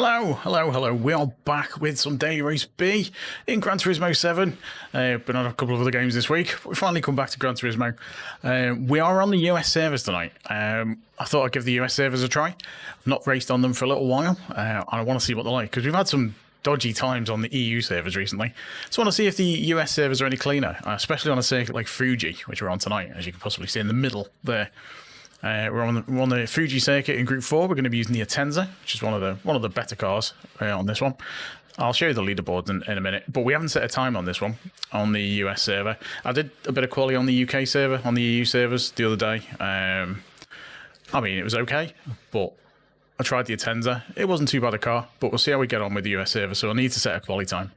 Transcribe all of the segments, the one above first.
Hello, hello, hello. We are back with some Daily Race B in Gran Turismo 7. Been on a couple of other games this week. We finally come back to Gran Turismo. We are on the US servers tonight. I thought I'd give the US servers a try. I've not raced on them for a little while, and I want to see what they're like, because we've had some dodgy times on the EU servers recently. So I want to see if the US servers are any cleaner, especially on a circuit like Fuji, which we're on tonight, as you can possibly see in the middle there. We're on the Fuji circuit in Gr.4. We're going to be using the Atenza, which is one of the better cars on this one. I'll show you the leaderboard in a minute, but we haven't set a time on this one on the US server. I did a bit of quali on the UK server, on the EU servers the other day. I mean, it was okay, but I tried the Atenza. It wasn't too bad a car, but we'll see how we get on with the US server. So I need to set a quali time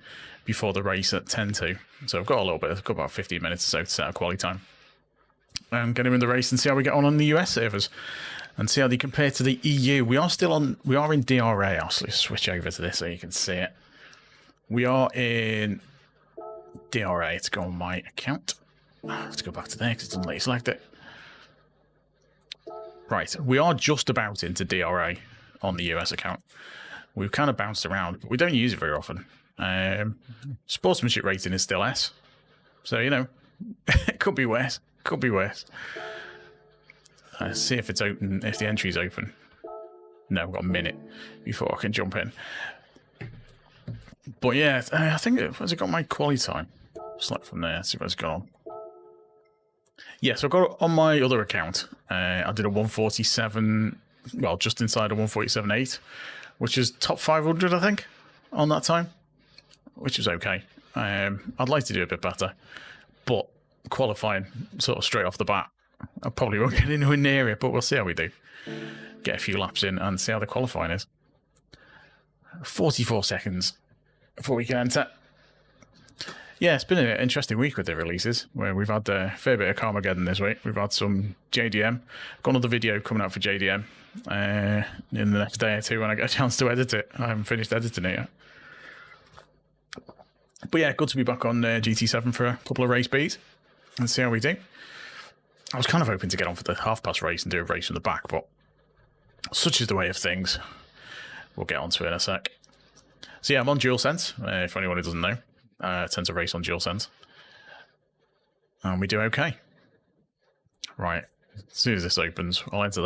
before the race at 10:02. So I've got a little bit, I've got about 15 minutes or so to set a quali time. And get him in the race and see how we get on the US servers and see how they compare to the EU. We are in DRA. I'll switch over to this so you can see it. We are in DRA. Let's go on my account. Let's go back to there because it doesn't let you select it. Right, we are just about into DRA on the US account. We've kind of bounced around, but we don't use it very often. Sportsmanship rating is still S. So, you know, it could be worse. Could be worse. Let's see if it's open, if the entry's open. No, I've got a minute before I can jump in. But yeah, I think, has it got my quali time? Select from there, see what's going on. Yeah, so I've got it on my other account. I did a 147, well, just inside a 147.8, which is top 500, I think, on that time, which is okay. I'd like to do a bit better, but qualifying sort of straight off the bat, I probably won't get anywhere near it, but we'll see how we do. Get a few laps in and see how the qualifying is. 44 seconds before we can enter. Yeah, it's been an interesting week with the releases, where we've had a fair bit of Carmageddon this week. We've had some JDM. Got another video coming out for JDM in the next day or two when I get a chance to edit it. I haven't finished editing it yet. But yeah, good to be back on GT7 for a couple of race Bs and see how we do. I was kind of hoping to get on for the half-past race and do a race from the back, but such is the way of things. We'll get onto it in a sec. So yeah, I'm on DualSense, if anyone who doesn't know. I tend to race on DualSense. And we do okay. Right, as soon as this opens, I'll enter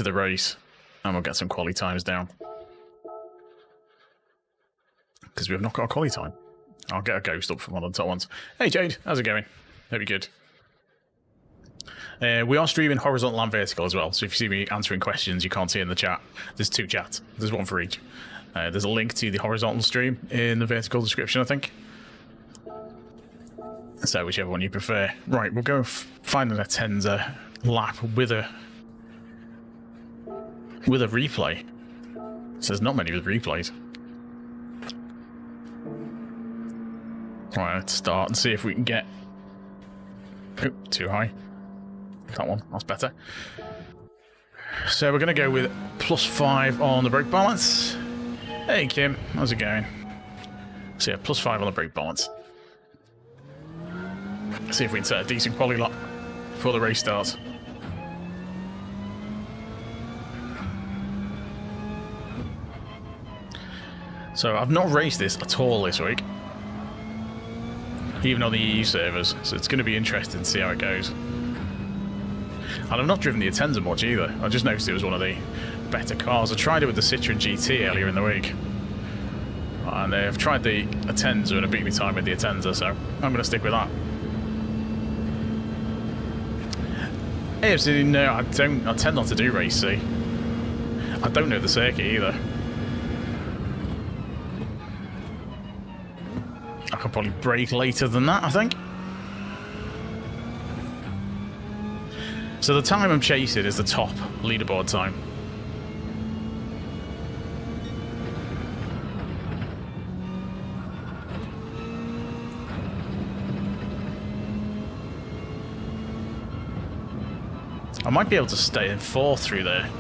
the race and we'll get some quali times down. Because we have not got a quali time. I'll get a ghost up from one of the top ones. Hey Jade, how's it going? Hope you're good. We are streaming horizontal and vertical as well, so if you see me answering questions you can't see in the chat, there's two chats. There's one for each. There's a link to the horizontal stream in the vertical description, I think. So whichever one you prefer. Right, we'll go find an Atenza lap with a replay. So there's not many with replays. Right, let's start and see if we can get... Oh, too high. That one, that's better. So we're going to go with +5 on the brake balance. Hey Kim, how's it going? So yeah, +5 on the brake balance. See if we can set a decent quali lap before the race starts. So I've not raced this at all this week, even on the EU servers, so it's going to be interesting to see how it goes. And I've not driven the Atenza much either. I just noticed it was one of the better cars. I tried it with the Citroen GT earlier in the week, and I've tried the Atenza and it beat me time with the Atenza, so I'm going to stick with that. AFC, no, I tend not to do race C. I don't know the circuit either. I can probably brake later than that, I think. So the time I'm chasing is the top leaderboard time. I might be able to stay in 4th through there.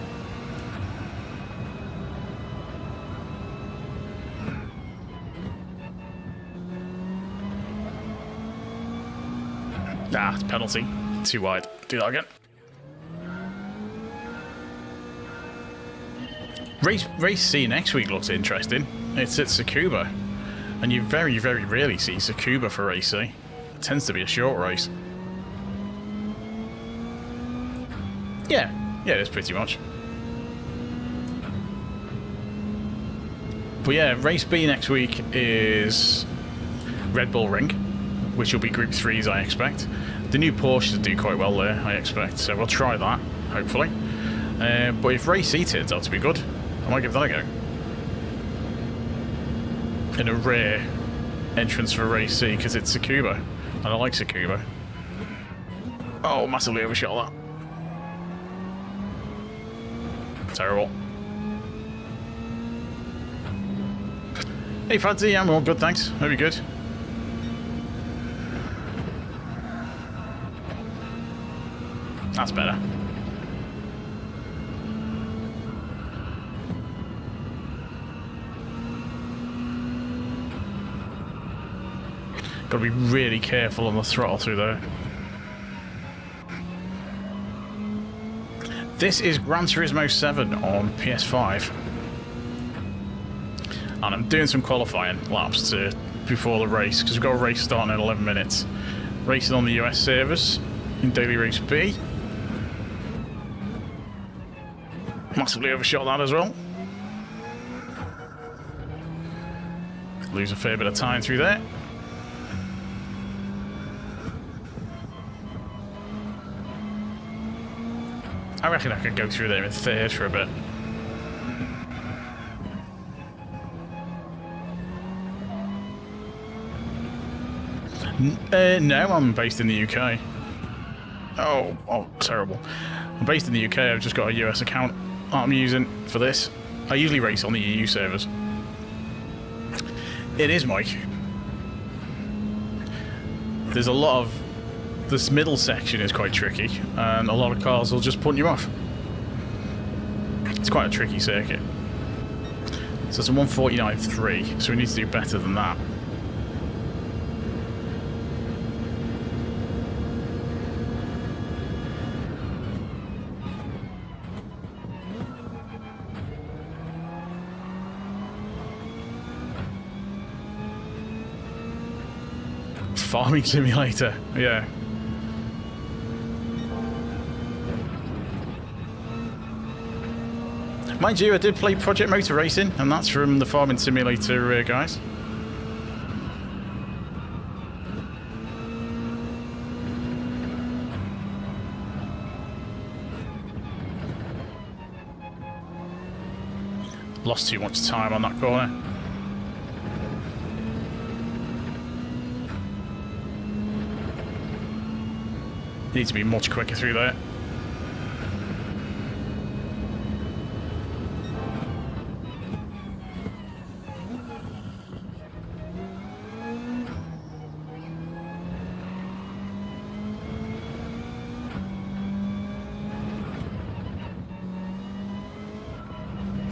Ah, penalty. Too wide. Do that again. Race C next week looks interesting. It's at Tsukuba, and you very, very rarely see Tsukuba for Race C. It tends to be a short race. Yeah, it is pretty much. But yeah, Race B next week is Red Bull Ring, which will be Group 3s, I expect. The new Porsches do quite well there, I expect, so we'll try that, hopefully. But if Race C turns out to be good, I might give that a go. In a rare entrance for Race C, because it's Tsukuba, and I like Tsukuba. Oh, massively overshot that. Terrible. Hey Fadzi, I'm all good, thanks. Hope you're good. That's better. Got to be really careful on the throttle through there. This is Gran Turismo 7 on PS5. And I'm doing some qualifying laps before the race, because we've got a race starting in 11 minutes. Racing on the US servers in Daily Race B. Massively overshot that as well. Lose a fair bit of time through there. I reckon I could go through there in third for a bit. No, I'm based in the UK. Oh, terrible. I'm based in the UK, I've just got a US account I'm using for this. I usually race on the EU servers. It is, Mike. There's a lot of... This middle section is quite tricky, and a lot of cars will just punt you off. It's quite a tricky circuit. So it's a 149.3, so we need to do better than that. Farming simulator, yeah. Mind you, I did play Project Motor Racing, and that's from the Farming Simulator guys. Lost too much time on that corner. Need to be much quicker through there.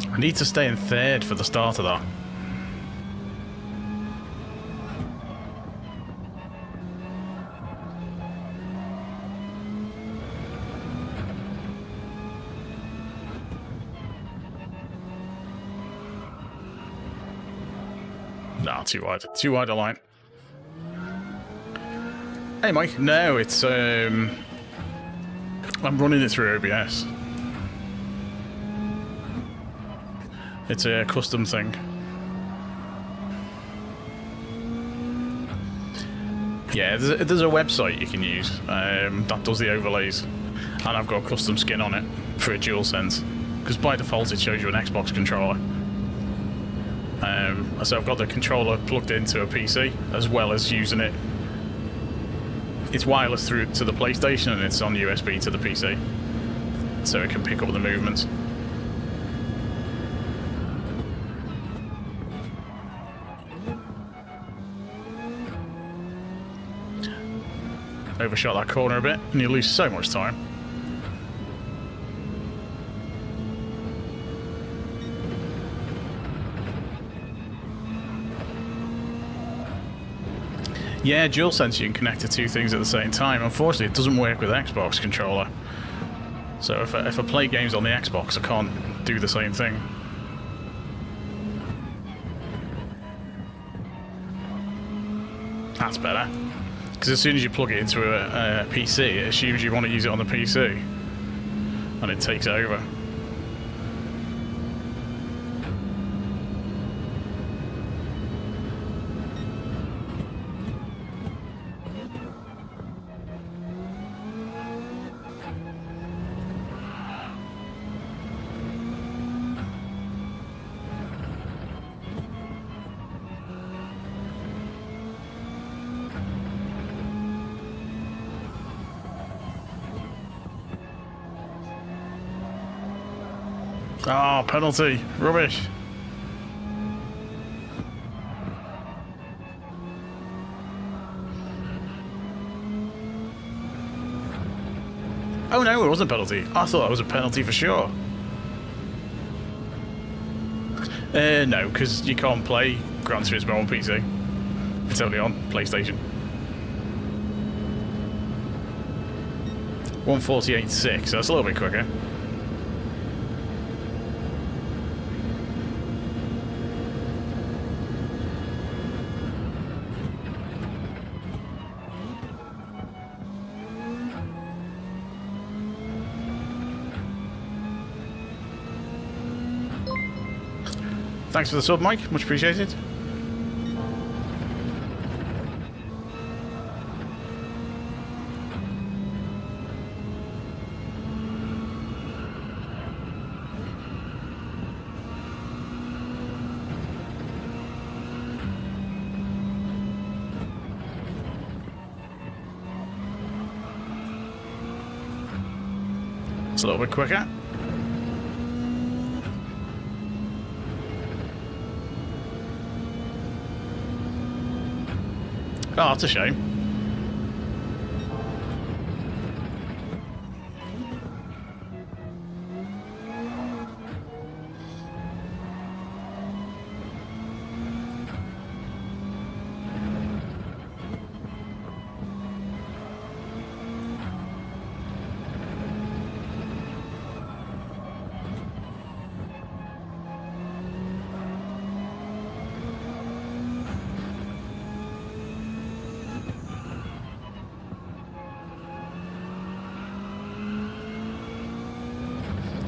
I need to stay in third for the start of that. Nah, too wide a line. Hey Mike, no, it's I'm running it through OBS. It's a custom thing. Yeah, there's a website you can use that does the overlays, and I've got a custom skin on it for a DualSense, because by default it shows you an Xbox controller. So I've got the controller plugged into a PC, as well as using it. It's wireless through to the PlayStation, and it's on USB to the PC, so it can pick up the movements. Overshot that corner a bit, and you lose so much time. Yeah, DualSense, you can connect to two things at the same time. Unfortunately, it doesn't work with Xbox controller. So if I play games on the Xbox, I can't do the same thing. That's better. Because as soon as you plug it into a PC, it assumes you want to use it on the PC. And it takes over. Oh, penalty. Rubbish. Oh no, it wasn't a penalty. I thought it was a penalty for sure. No, because you can't play Gran Turismo on PC. It's only on PlayStation. 1:48.6, so that's a little bit quicker. Thanks for the sub, Mike. Much appreciated. It's a little bit quicker. Oh, that's a shame.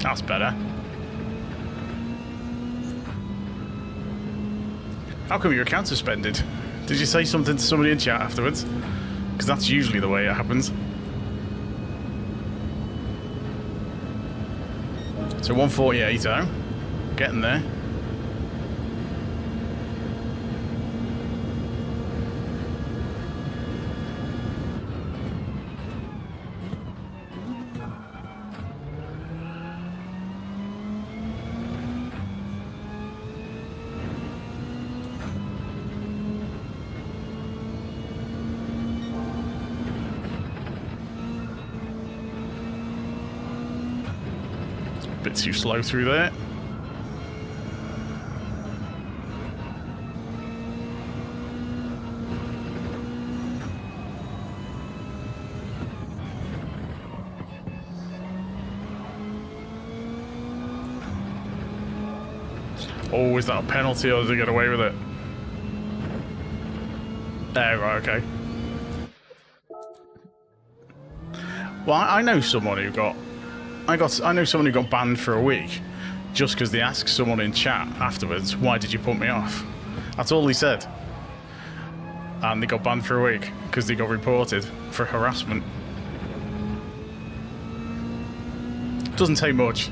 That's better. How come your account's suspended? Did you say something to somebody in chat afterwards? Because that's usually the way it happens. So 1:48, getting there. Bit too slow through there. Oh, is that a penalty or does he get away with it? Oh, right, okay. Well, I know someone who got... I know someone who got banned for a week just because they asked someone in chat afterwards, why did you put me off? That's all he said. And they got banned for a week because they got reported for harassment. Doesn't take much.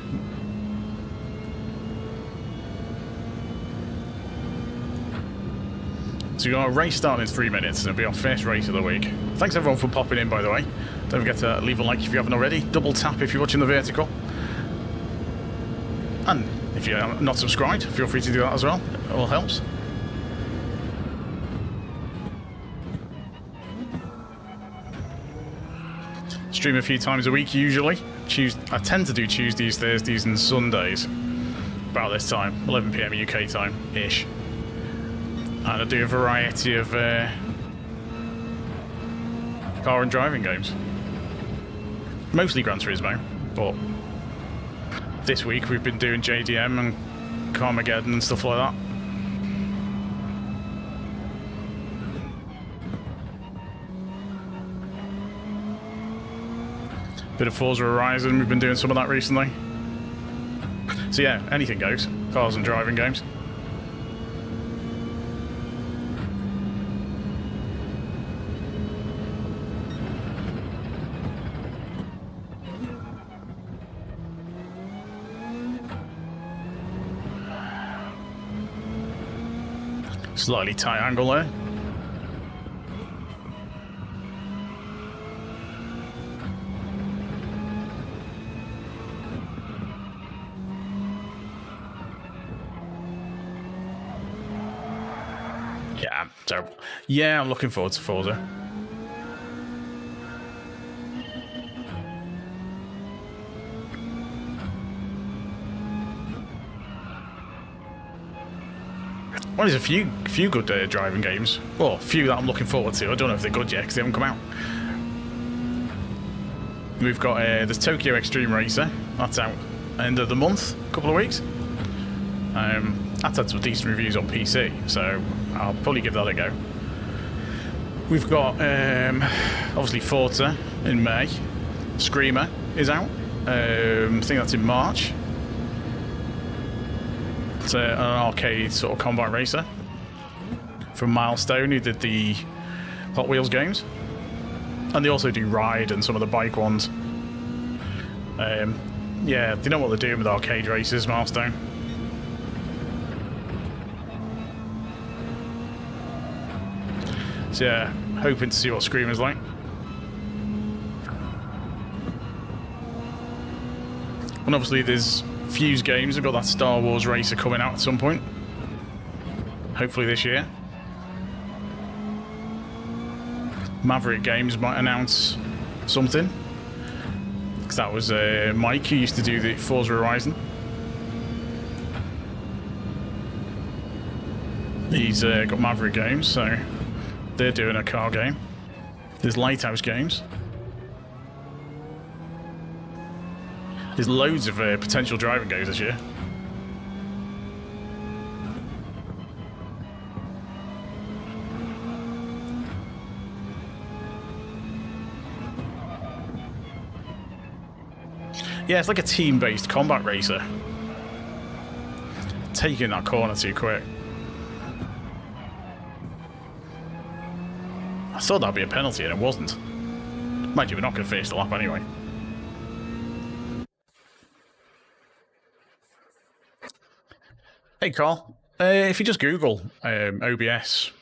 So we've got a race starting in 3 minutes, and it'll be our first race of the week. Thanks everyone for popping in, by the way. Don't forget to leave a like if you haven't already. Double tap if you're watching the vertical. And if you're not subscribed, feel free to do that as well. It all helps. Stream a few times a week usually. I tend to do Tuesdays, Thursdays and Sundays. About this time, 11 PM UK time-ish. And I do a variety of car and driving games. Mostly Gran Turismo, but this week we've been doing JDM and Carmageddon and stuff like that. Bit of Forza Horizon, we've been doing some of that recently. So yeah, anything goes. Cars and driving games. Slightly tight angle there. Yeah, terrible. Yeah, I'm looking forward to Forza. Well, there's a few good driving games. Well, a few that I'm looking forward to. I don't know if they're good yet because they haven't come out. We've got there's Tokyo Extreme Racer. That's out end of the month, a couple of weeks. That's had some decent reviews on PC, so I'll probably give that a go. We've got obviously Forza in May. Screamer is out. I think that's in March. It's an arcade sort of combat racer from Milestone, who did the Hot Wheels games, and they also do Ride and some of the bike ones. Yeah, they know what they're doing with arcade races, Milestone. So yeah, hoping to see what Screamer's like. And obviously there's Fuse Games. We've got that Star Wars racer coming out at some point. Hopefully this year. Maverick Games might announce something. Because that was Mike who used to do the Forza Horizon. He's got Maverick Games, so they're doing a car game. There's Lighthouse Games. There's loads of potential driving games this year. Yeah, it's like a team-based combat racer. Taking that corner too quick. I thought that'd be a penalty and it wasn't. Mind you, we're not going to finish the lap anyway. Hey Carl, if you just Google OBS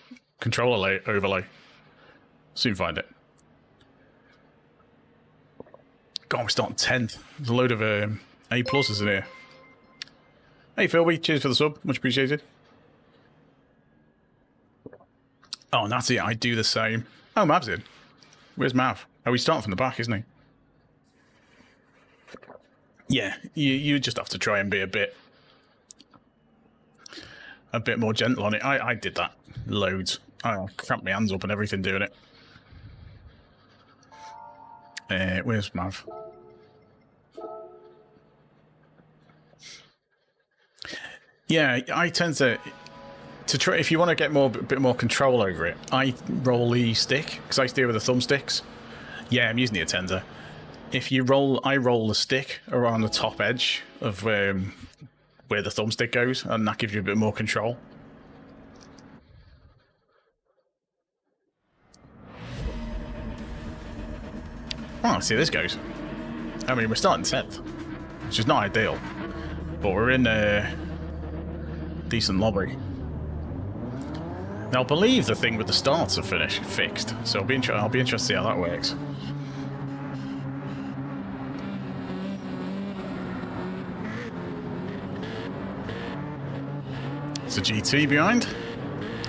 controller overlay, soon find it. God, we're starting 10th. There's a load of A pluses in here. Hey Philby, cheers for the sub, much appreciated. Oh, and that's it, I do the same. Oh, Mav's in. Where's Mav? Oh, he's starting from the back, isn't he? Yeah, you just have to try and be a bit more gentle on it. I did that loads. I cramped my hands up and everything doing it. Where's Mav? Yeah, I tend to try, if you want to get a bit more control over it, I roll the stick, because I steer with the thumbsticks. Yeah, I'm using the Atenza. If you I roll the stick around the top edge of where the thumbstick goes, and that gives you a bit more control. Oh, let's see how this goes. I mean, we're starting 10th, which is not ideal, but we're in a decent lobby. Now, I believe the thing with the starts are fixed, so I'll be interested to see how that works. It's a GT behind.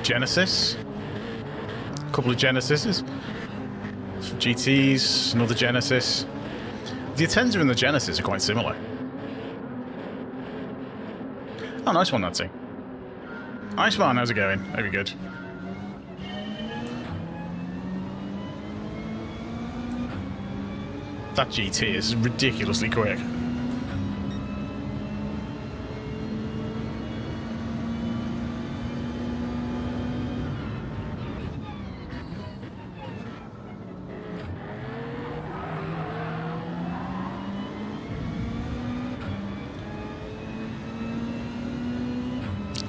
Genesis. A couple of Genesises. Some GTs, another Genesis. The Atenza and the Genesis are quite similar. Oh, nice one, that thing. Iceman, how's it going? Very good. That GT is ridiculously quick.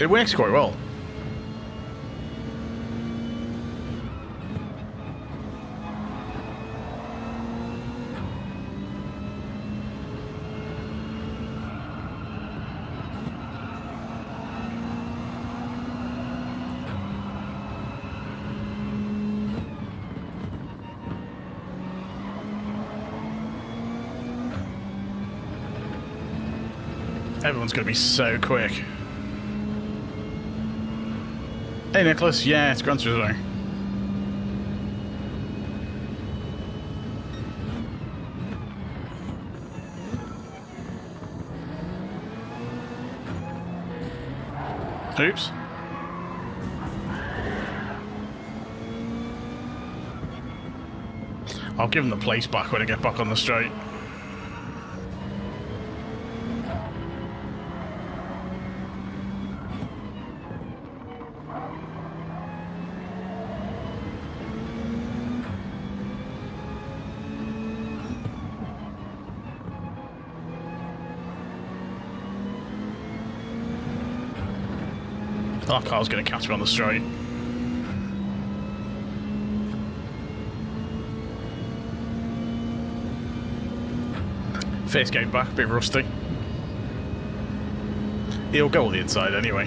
It works quite well. Everyone's going to be so quick. Hey Nicholas, yeah, it's Gran Turismo. Oops. I'll give him the place back when I get back on the straight. That car's going to catch me on the straight. First game back, a bit rusty. He'll go on the inside anyway.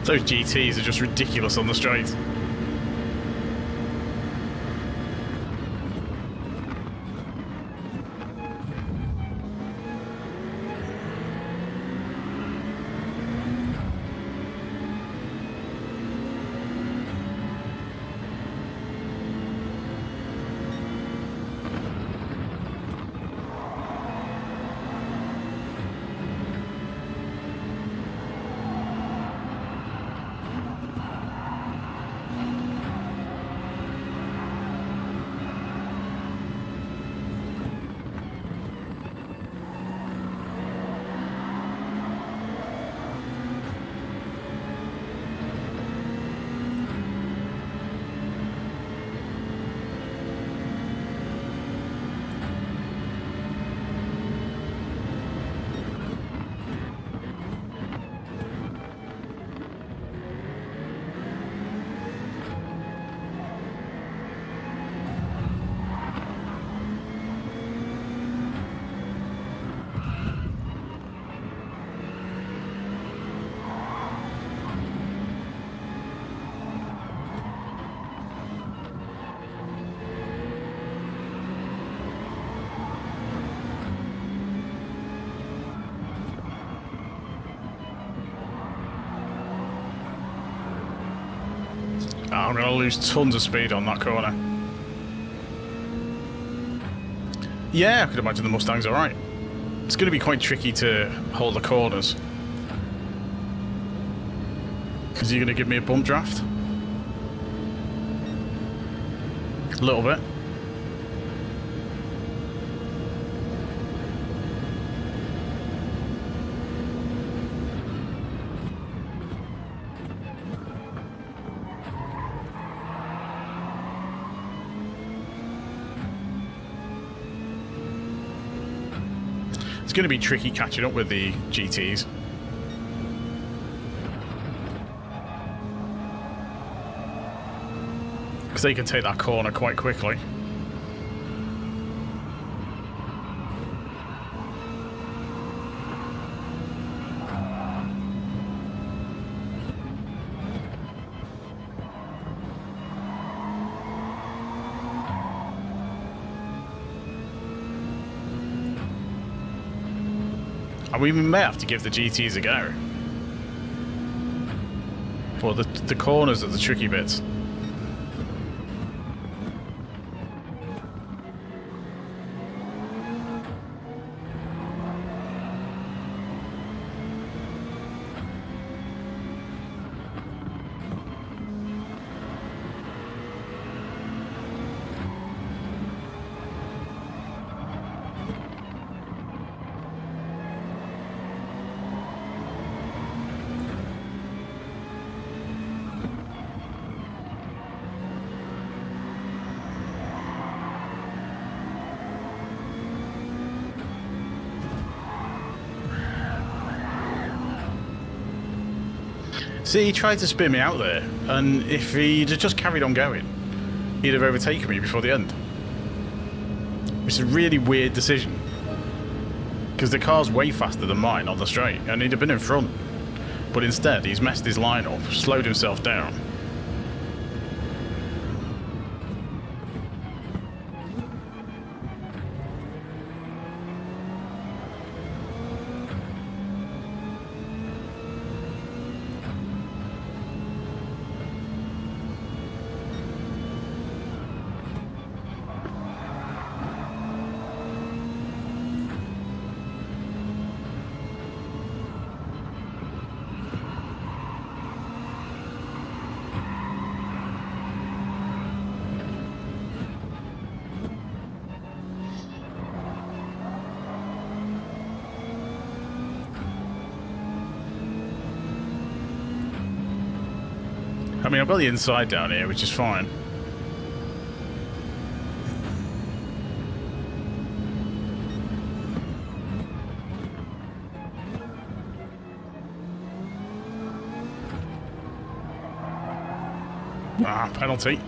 Those GTs are just ridiculous on the straight. I'm going to lose tons of speed on that corner. Yeah, I could imagine the Mustang's alright. It's going to be quite tricky to hold the corners. Is he going to give me a bump draft? A little bit. It's going to be tricky catching up with the GTs. Because they can take that corner quite quickly. And we may have to give the GTs a go. Well, the corners are the tricky bits. See, he tried to spin me out there, and if he'd have just carried on going, he'd have overtaken me before the end. Which is a really weird decision. Because the car's way faster than mine on the straight, and he'd have been in front. But instead, he's messed his line up, slowed himself down. I mean, I've got the inside down here, which is fine. Ah, penalty.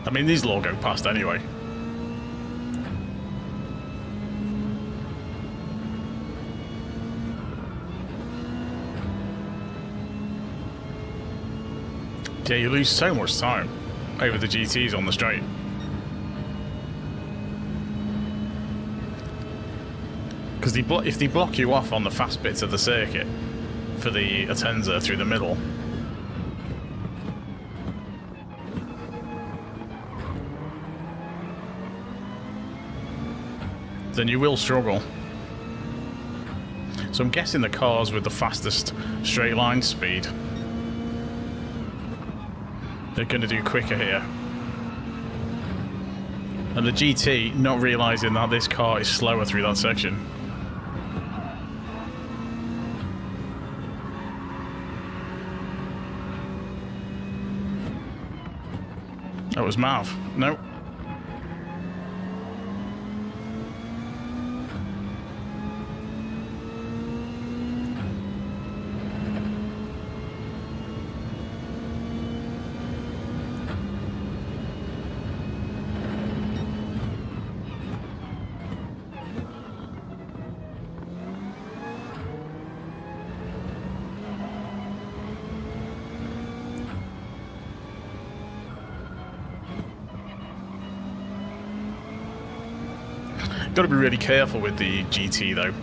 I mean, these will all go past anyway. Yeah, you lose so much time over the GTs on the straight. Because if they block you off on the fast bits of the circuit for the Atenza through the middle, then you will struggle. So I'm guessing the cars with the fastest straight line speed, they're going to do quicker here. And the GT not realising that this car is slower through that section. That was Mav. Nope. Got to be really careful with the GT though.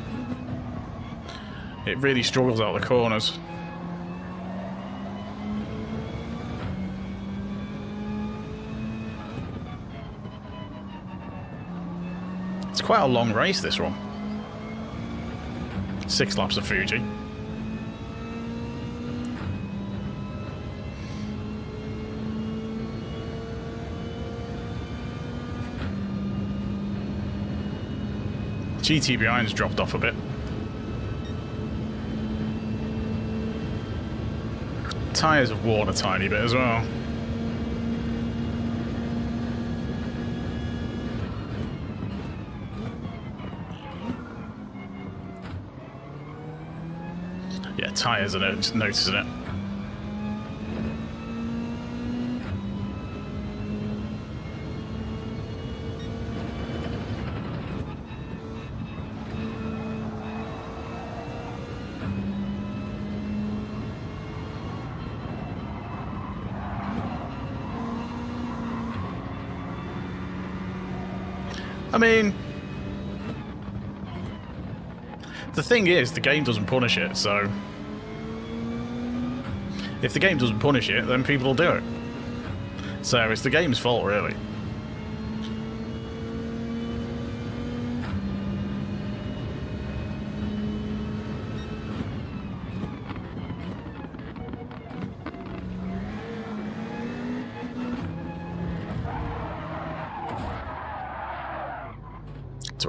It really struggles out the corners. It's quite a long race, this one. 6 laps of Fuji. GT behind's dropped off a bit. Tyres have worn a tiny bit as well. Yeah, tyres are noticing it. I mean, the thing is, the game doesn't punish it, so if the game doesn't punish it, then people will do it. So it's the game's fault, really.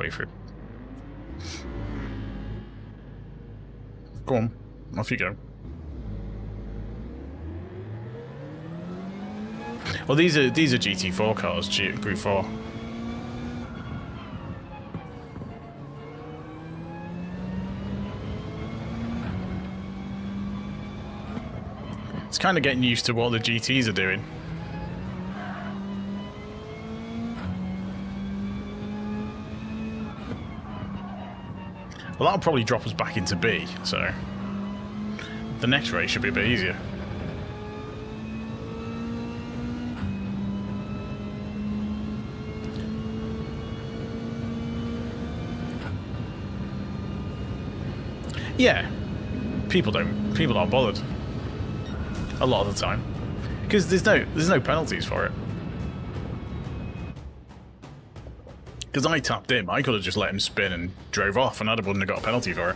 way through. Go on, off you go. Well, these are GT4 cars, Gr.4. It's kind of getting used to what the GTs are doing. Well, that'll probably drop us back into B, so the next race should be a bit easier. Yeah, people aren't bothered a lot of the time because there's no penalties for it. Because I tapped him, I could have just let him spin and drove off, and I wouldn't have got a penalty for it.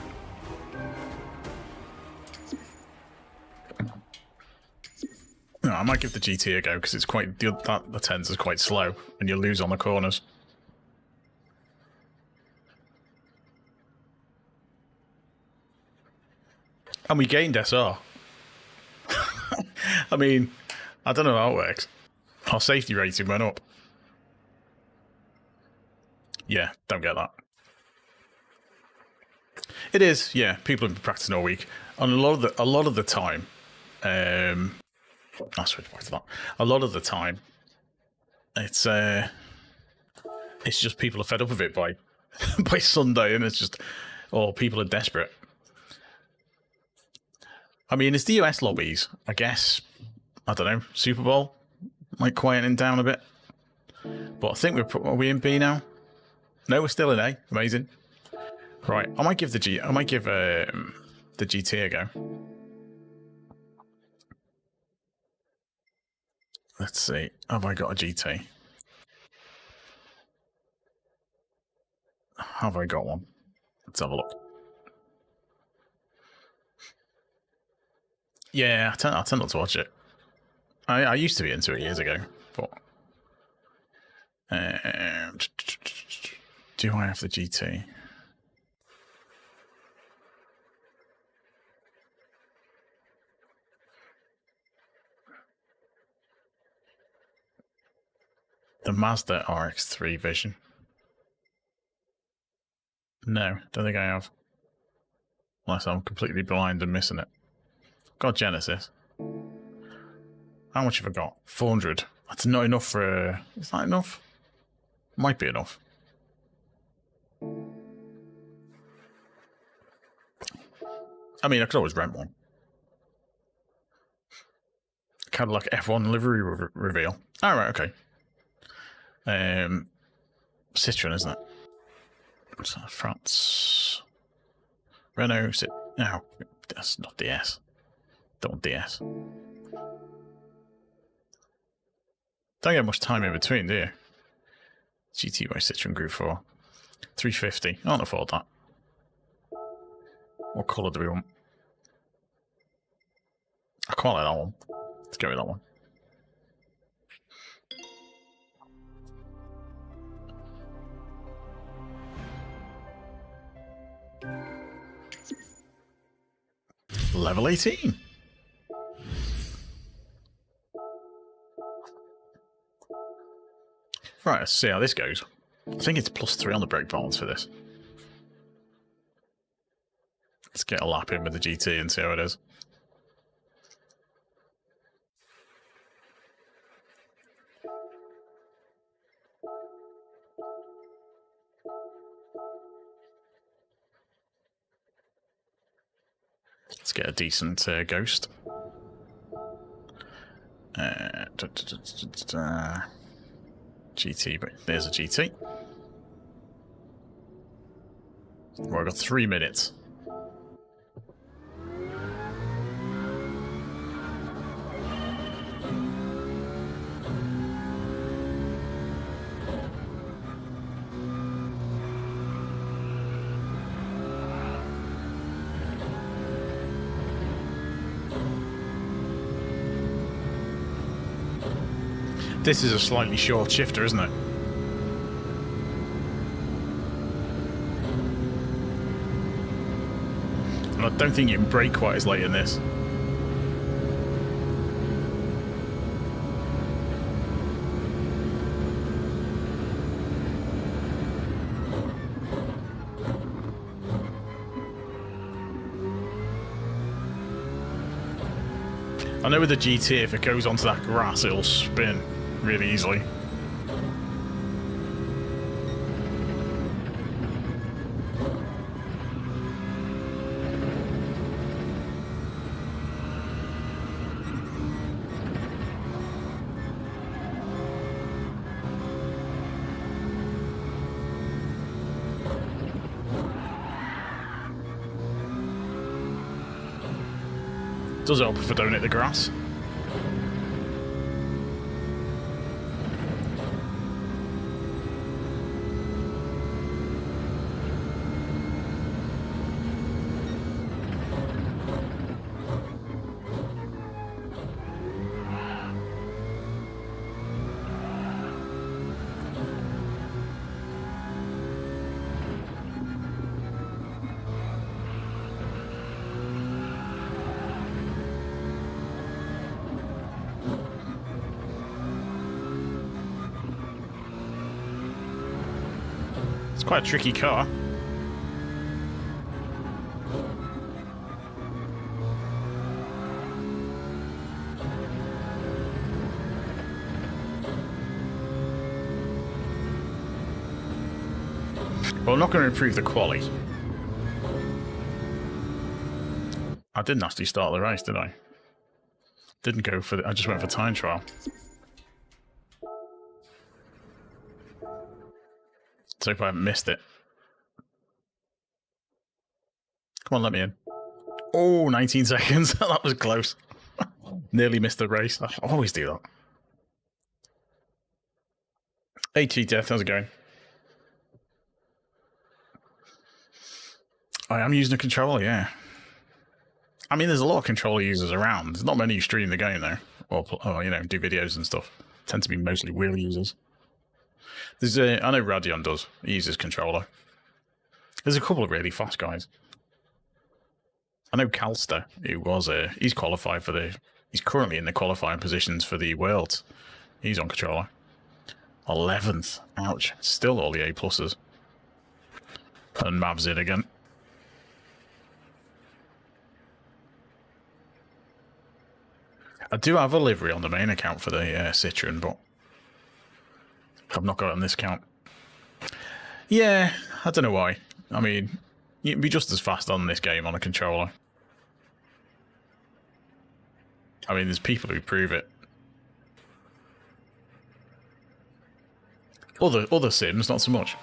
No, I might give the GT a go because it's quite the Atenza is quite slow, and you lose on the corners. And we gained SR. I mean, I don't know how it works. Our safety rating went up. Yeah, don't get that. It is, yeah. People have been practicing all week. And a lot of the time, I'll switch back to that. A lot of the time, it's just people are fed up of it by by Sunday, and it's just, oh, people are desperate. I mean, it's the US lobbies. I guess, I don't know, Super Bowl might quieten down a bit. But I think are we in B now? No, we're still in A. Amazing. Right, I might give the GT a go. Let's see. Have I got a GT? Have I got one? Let's have a look. Yeah, I tend not to watch it. I used to be into it years ago, but do I have the GT? The Mazda RX-3 Vision. No, don't think I have. Unless I'm completely blind and missing it. Got Genesis. How much have I got? 400. That's not enough for... Is that enough? Might be enough. I mean, I could always rent one. Cadillac F1 livery reveal. All right, okay. Citroen, isn't it? So France. Renault. No, that's not DS. Don't want DS. Don't get much time in between, do you? GT by Citroen Gr.4. 350. I can't afford that. What colour do we want? I quite like that one. Let's go with that one. Level 18. Right, let's see how this goes. I think it's +3 on the brake balance for this. Let's get a lap in with the GT and see how it is. Let's get a decent ghost. GT, but there's a GT. Well, I've got 3 minutes. This is a slightly short shifter, isn't it? And I don't think you can brake quite as late in this. I know with the GT, if it goes onto that grass, it'll spin really easily. Does help if I don't hit the grass. It's quite a tricky car. Well, I'm not going to improve the quality. I didn't actually start the race, did I? Didn't go for the, I just went for time trial. So if I haven't missed it. Come on, let me in. Oh, 19 seconds. That was close. Nearly missed the race. I always do that. Hey, Death, how's it going? I am using a controller, yeah. I mean, there's a lot of controller users around. There's not many who stream the game, though. Or you know, do videos and stuff. Tend to be mostly wheel users. There's I know Radion does. He uses controller. There's a couple of really fast guys. I know Calster, who was he's qualified for the. He's currently in the qualifying positions for the Worlds. He's on controller. 11th. Ouch. Still all the A pluses. And Mav's in again. I do have a livery on the main account for the Citroen, but I've not got it on this account. Yeah, I don't know why. I mean, you'd be just as fast on this game on a controller. I mean, there's people who prove it. Other sims, not so much.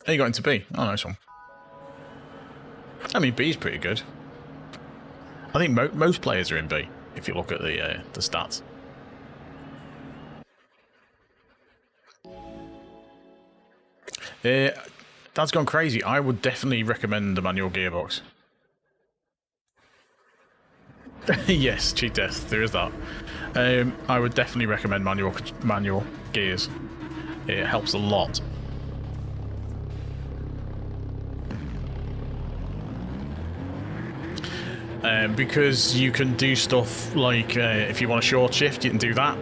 Oh, you got into B. Oh, nice one. I mean, B's pretty good. I think most players are in B, if you look at the stats. That's gone crazy. I would definitely recommend the manual gearbox. Yes, cheat death, there is that. I would definitely recommend manual gears. It helps a lot. Because you can do stuff like if you want a short shift, you can do that.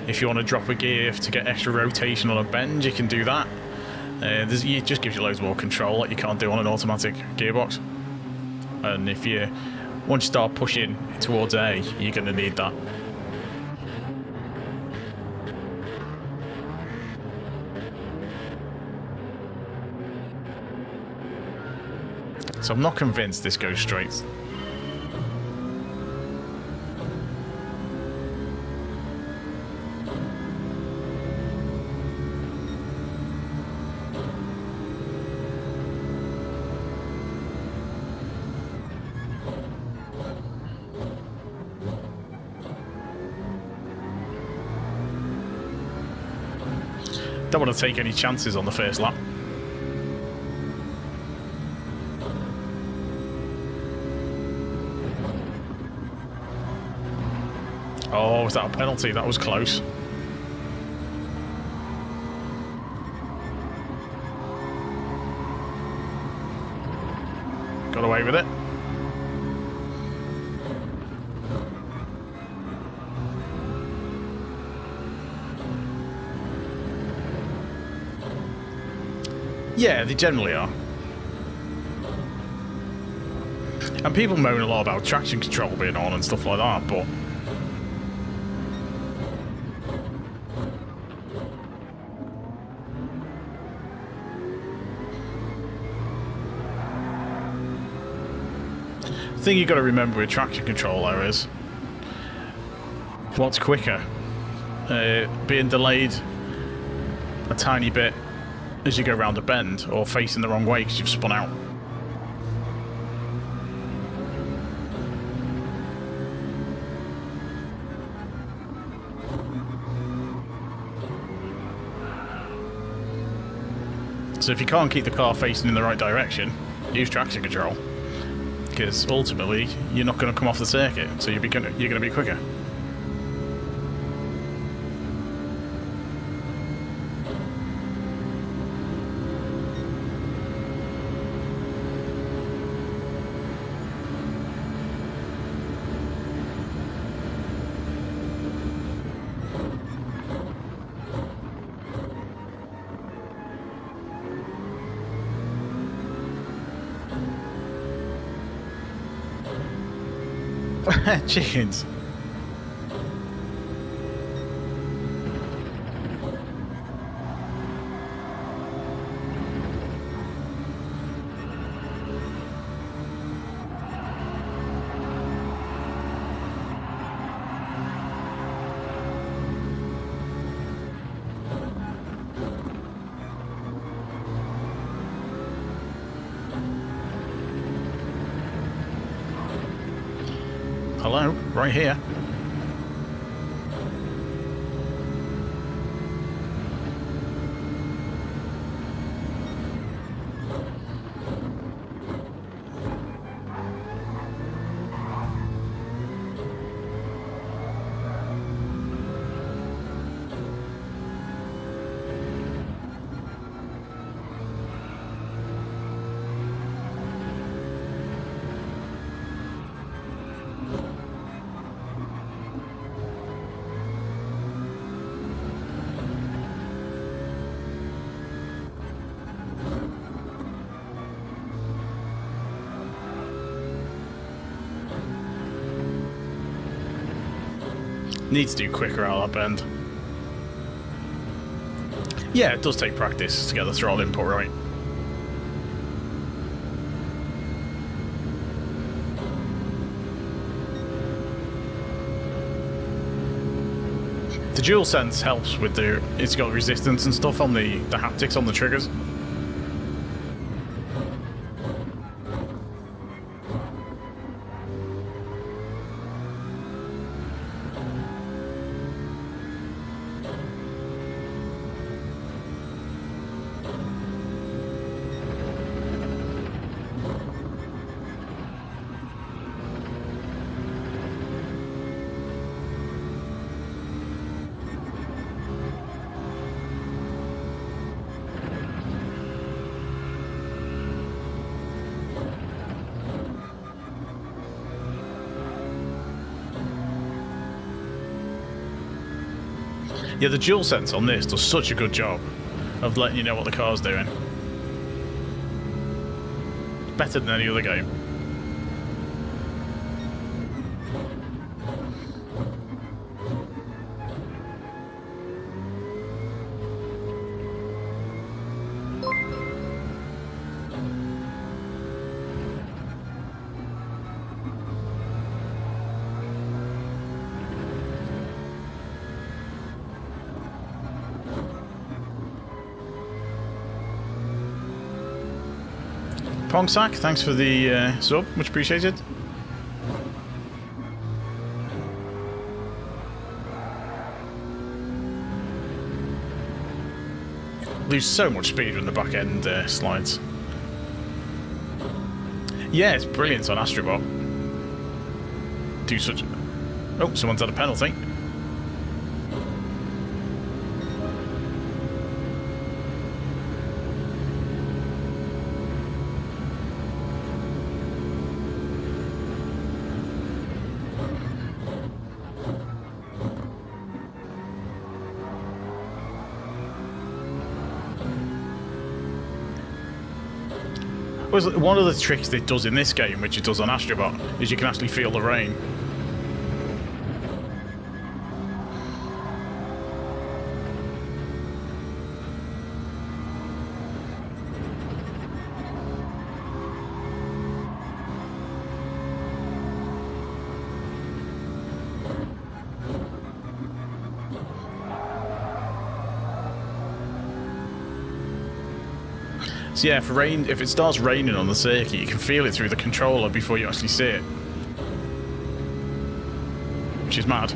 If you want to drop a gear to get extra rotation on a bend, you can do that. It just gives you loads more control that you can't do on an automatic gearbox. And if you once you start pushing towards A, you're going to need that. So I'm not convinced this goes straight. Don't want to take any chances on the first lap. Oh, was that a penalty? That was close. Got away with it. Yeah, they generally are. And people moan a lot about traction control being on and stuff like that, but the thing you've got to remember with traction control though is what's quicker, being delayed a tiny bit as you go around a bend or facing the wrong way because you've spun out. So if you can't keep the car facing in the right direction, use traction control, because ultimately you're not going to come off the circuit, so you're going to be quicker. Chickens. Hello, right here. Need to do quicker out of that bend. Yeah, it does take practice to get the throttle input right. The DualSense helps with it's got resistance and stuff on the haptics on the triggers. Yeah, the DualSense on this does such a good job of letting you know what the car's doing. Better than any other game. Pongsack, thanks for the sub, much appreciated. Lose so much speed when the back end slides. Yeah, it's brilliant on Astrobot. Do such. Oh, someone's had a penalty. One of the tricks that it does in this game, which it does on Astrobot, is you can actually feel the rain. So yeah, if it starts raining on the circuit, you can feel it through the controller before you actually see it. Which is mad.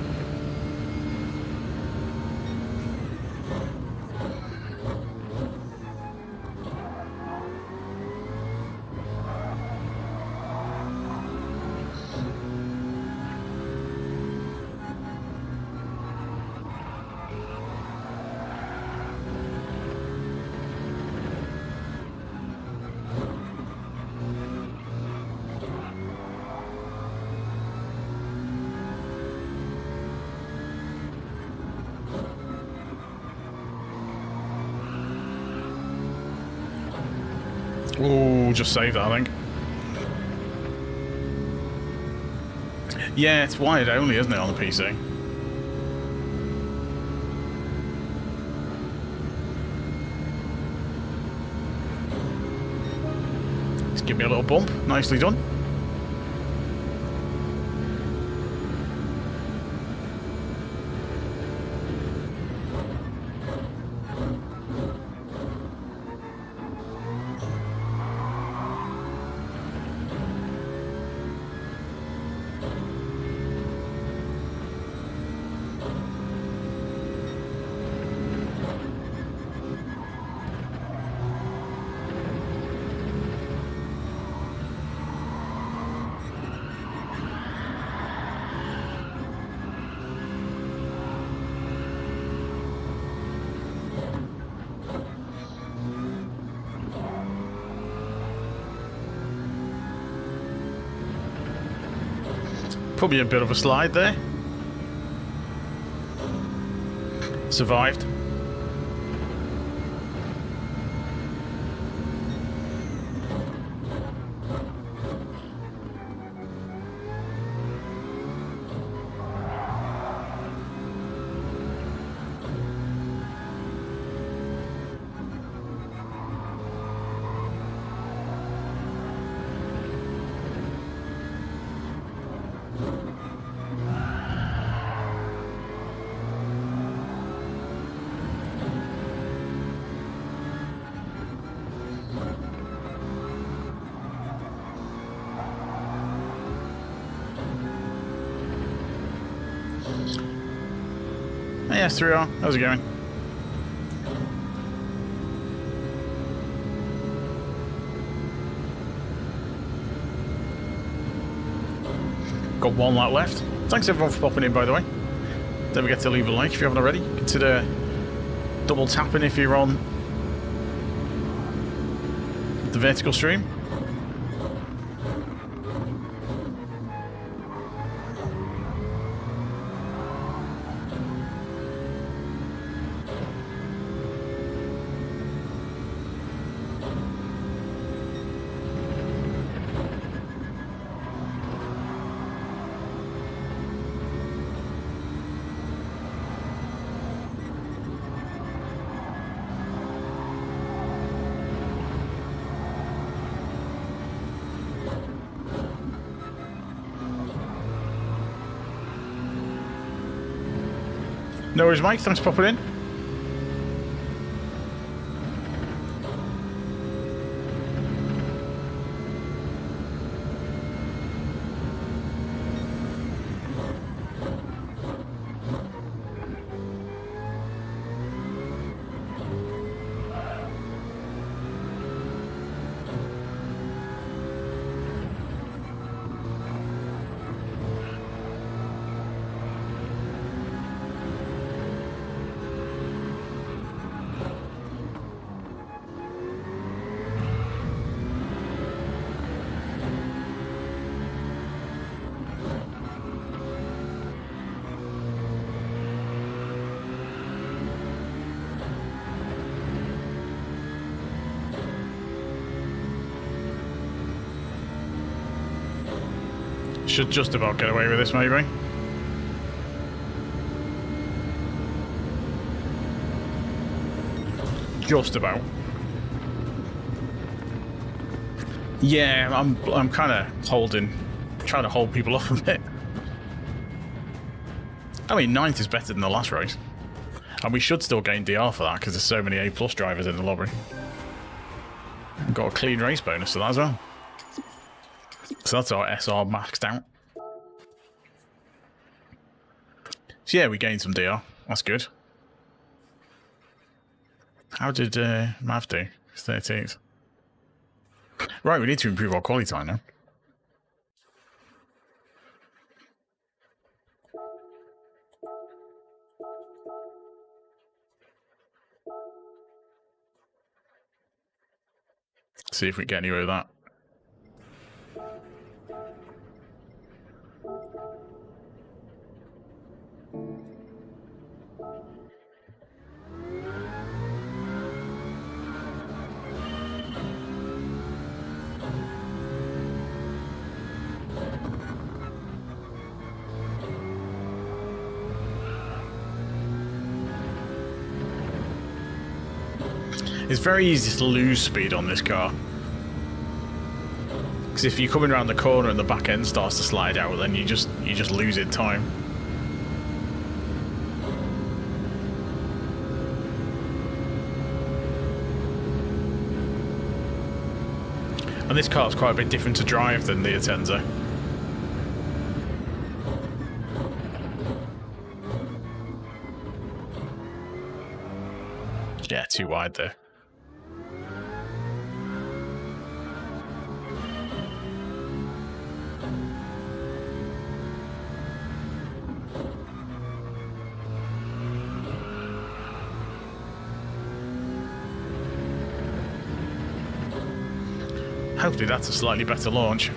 Ooh, just saved that, I think. Yeah, it's wired only, isn't it, on the PC? Just give me a little bump. Nicely done. Probably a bit of a slide there. Survived. Yes, 3R. How's it going? Got one lap left. Thanks everyone for popping in, by the way. Don't forget to leave a like if you haven't already. Consider double tapping if you're on the vertical stream. No worries, Mike. Thanks for popping in. Should just about get away with this, maybe. Just about. Yeah, I'm kind of trying to hold people off a bit. I mean, 9th is better than the last race. And we should still gain DR for that, because there's so many A+ drivers in the lobby. We've got a clean race bonus to that as well. So that's our SR maxed out. So yeah, we gained some DR. That's good. How did Mav do? 13th. Right, we need to improve our quality time now. See if we get anywhere with that. It's very easy to lose speed on this car. Because if you're coming around the corner and the back end starts to slide out, then you just lose in time. And this car's quite a bit different to drive than the Atenza. Yeah, too wide there. Hopefully that's a slightly better launch.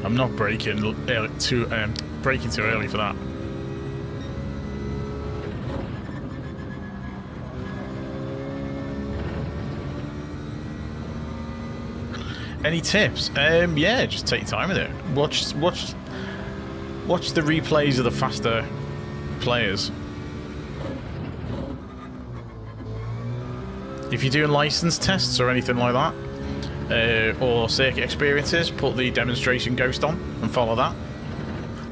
I'm not braking too early for that. Any tips? Yeah, just take your time with it. Watch the replays of the faster players. If you're doing license tests or anything like that, or circuit experiences, put the demonstration ghost on and follow that,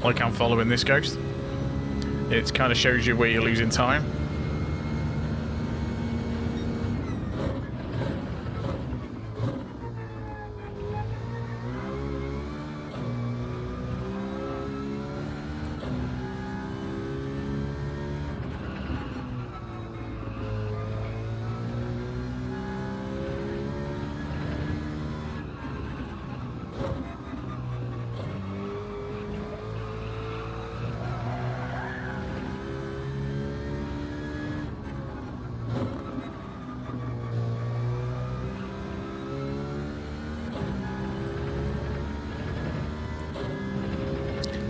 like I'm following this ghost. It kind of shows you where you're losing time.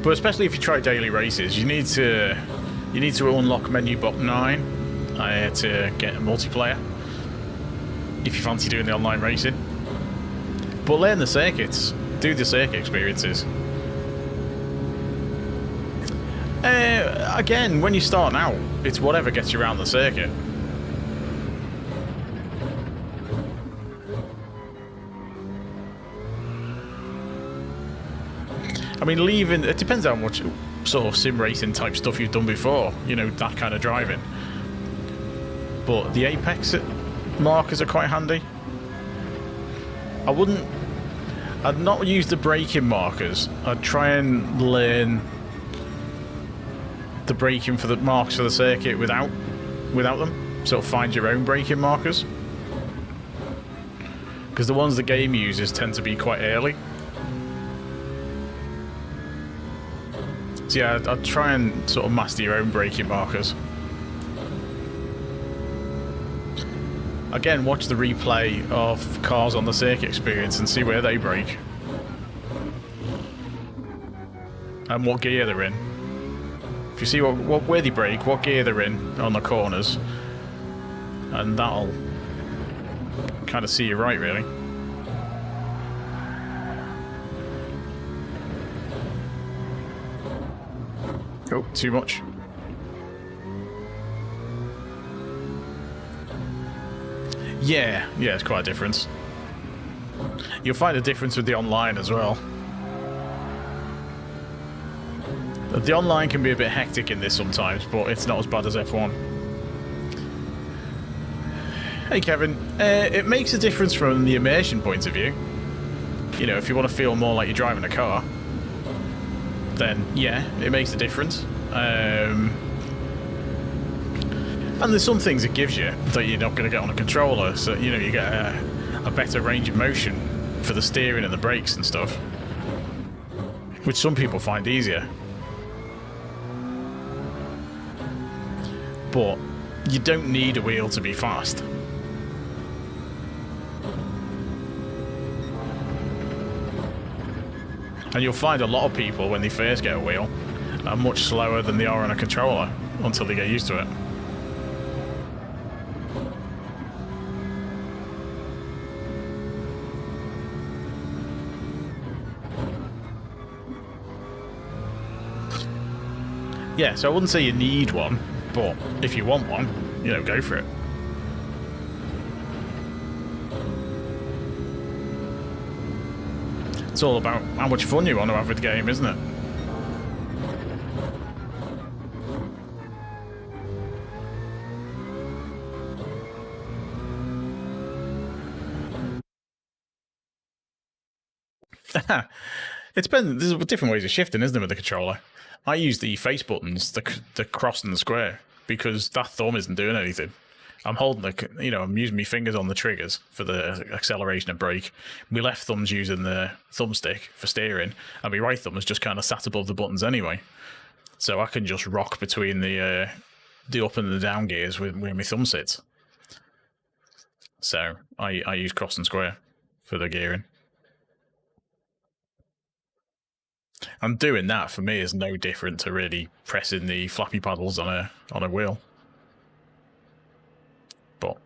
But especially if you try daily races, you need to unlock menu box 9 to get a multiplayer if you fancy doing the online racing. But learn the circuits, do the circuit experiences. Again, when you're starting out, it's whatever gets you around the circuit. I mean, it depends how much sort of sim racing type stuff you've done before, you know, that kind of driving. But the apex markers are quite handy. I'd not use the braking markers. I'd try and learn the braking for the marks for the circuit without them. Sort of find your own braking markers. Because the ones the game uses tend to be quite early. So yeah, I'd try and sort of master your own braking markers. Again, watch the replay of cars on the circuit experience and see where they brake. And what gear they're in. If you see where they brake, what gear they're in on the corners, and that'll kind of see you right, really. Oh, too much. Yeah, it's quite a difference. You'll find a difference with the online as well. The online can be a bit hectic in this sometimes, but it's not as bad as F1. Hey Kevin, it makes a difference from the immersion point of view. You know, if you want to feel more like you're driving a car, then yeah, it makes a difference. And there's some things it gives you that you're not going to get on a controller, so you know, you get a better range of motion for the steering and the brakes and stuff, which some people find easier. But you don't need a wheel to be fast. And you'll find a lot of people, when they first get a wheel, are much slower than they are on a controller until they get used to it. Yeah, so I wouldn't say you need one, but if you want one, you know, go for it. It's all about how much fun you want to have with the game, isn't it? It depends. There's different ways of shifting, isn't there, with the controller? I use the face buttons, the cross and the square, because that thumb isn't doing anything. I'm holding the, you know, I'm using my fingers on the triggers for the acceleration and brake. My left thumb's using the thumbstick for steering, and my right thumb is just kind of sat above the buttons anyway. So I can just rock between the up and the down gears with where my thumb sits. So I use cross and square for the gearing. And doing that for me is no different to really pressing the flappy paddles on a wheel. But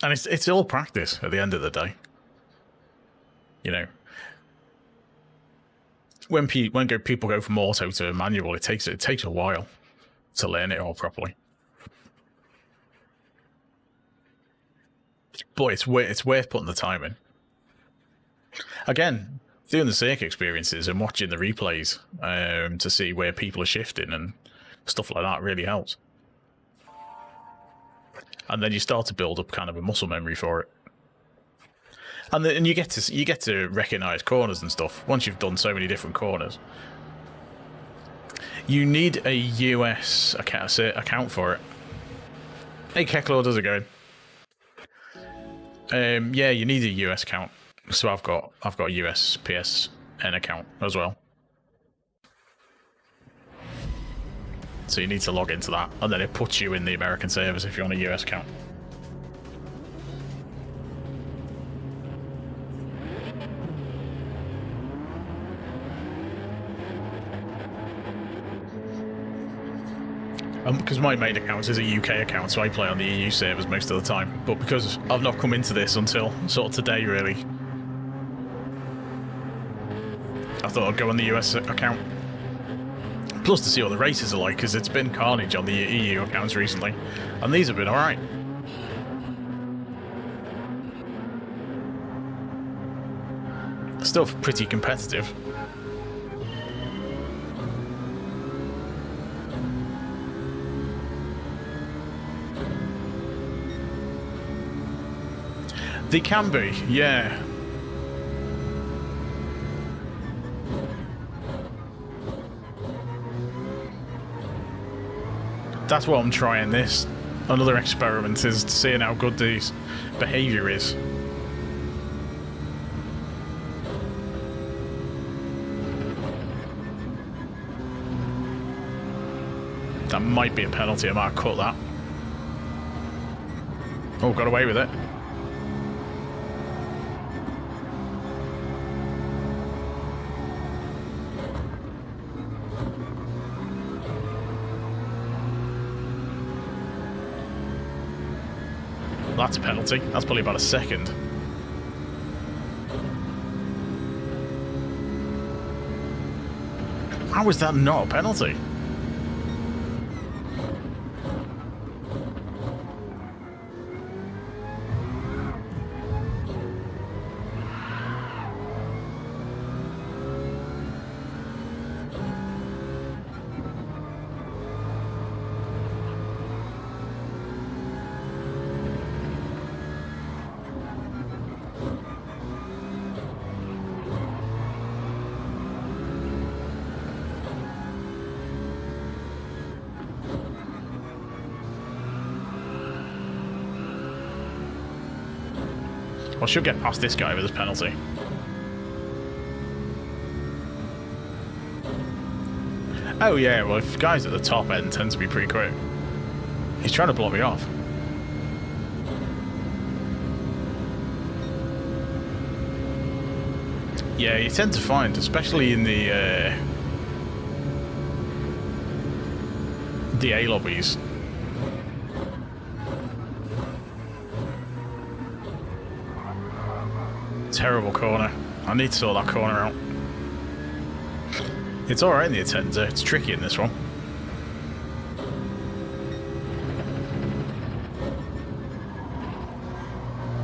and it's all practice at the end of the day. You know, when people go from auto to manual, it takes a while to learn it all properly. But it's worth putting the time in. Again, doing the circuit experiences and watching the replays to see where people are shifting and stuff like that really helps. And then you start to build up kind of a muscle memory for it. And you get to recognise corners and stuff once you've done so many different corners. You need a US account for it. Hey Keklo, how's it going? Yeah, you need a US account. So I've got a US PSN account as well. So you need to log into that, and then it puts you in the American servers if you're on a US account. Because my main account is a UK account, so I play on the EU servers most of the time. But because I've not come into this until sort of today, really, I thought I'd go on the US account. Plus to see what the races are like, because it's been carnage on the EU accounts recently, and these have been alright. Still pretty competitive. They can be, yeah. That's what I'm trying this. Another experiment is seeing how good this behaviour is. That might be a penalty. I might cut that. Oh, got away with it. That's a penalty. That's probably about a second. How is that not a penalty? I should get past this guy with his penalty. Oh yeah, well if guys at the top end tend to be pretty quick. He's trying to block me off. Yeah, you tend to find, especially in the A lobbies. Terrible corner. I need to sort that corner out. It's alright in the Atenza, it's tricky in this one.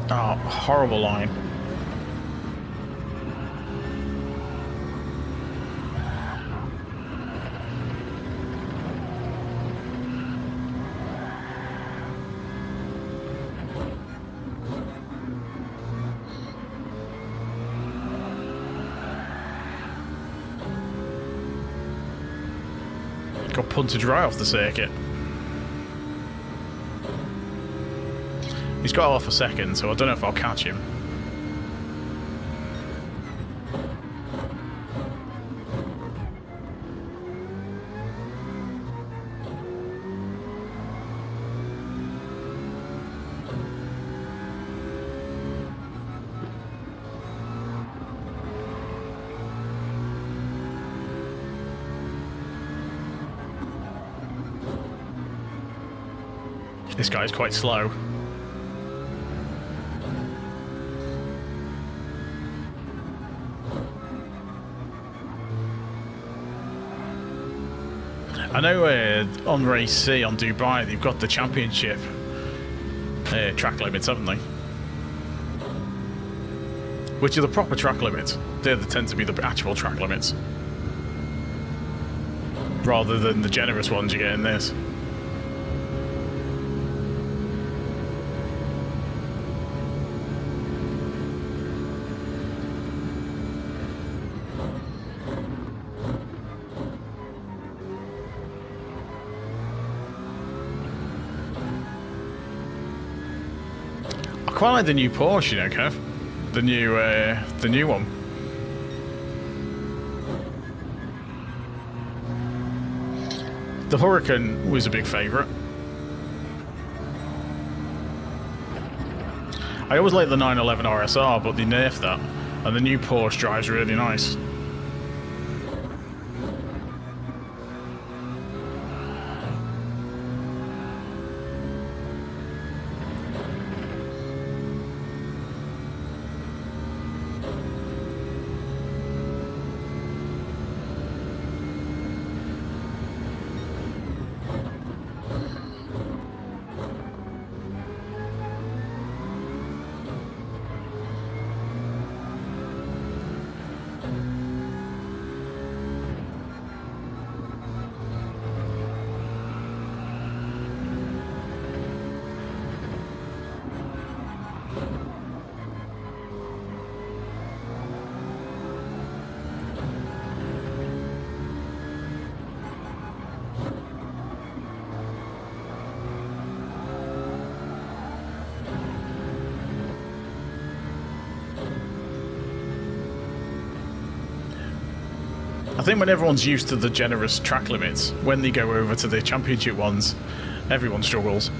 Oh, horrible line. Got punted right off the circuit. He's got off a second, so I don't know if I'll catch him. This guy's quite slow. I know on Race C on Dubai they've got the championship track limits, haven't they? Which are the proper track limits. They tend to be the actual track limits, rather than the generous ones you get in this. I quite like the new Porsche, you know, Kev. The new one. The Huracan was a big favourite. I always like the 911 RSR, but they nerfed that, and the new Porsche drives really nice. I think when everyone's used to the generous track limits, when they go over to the championship ones, everyone struggles.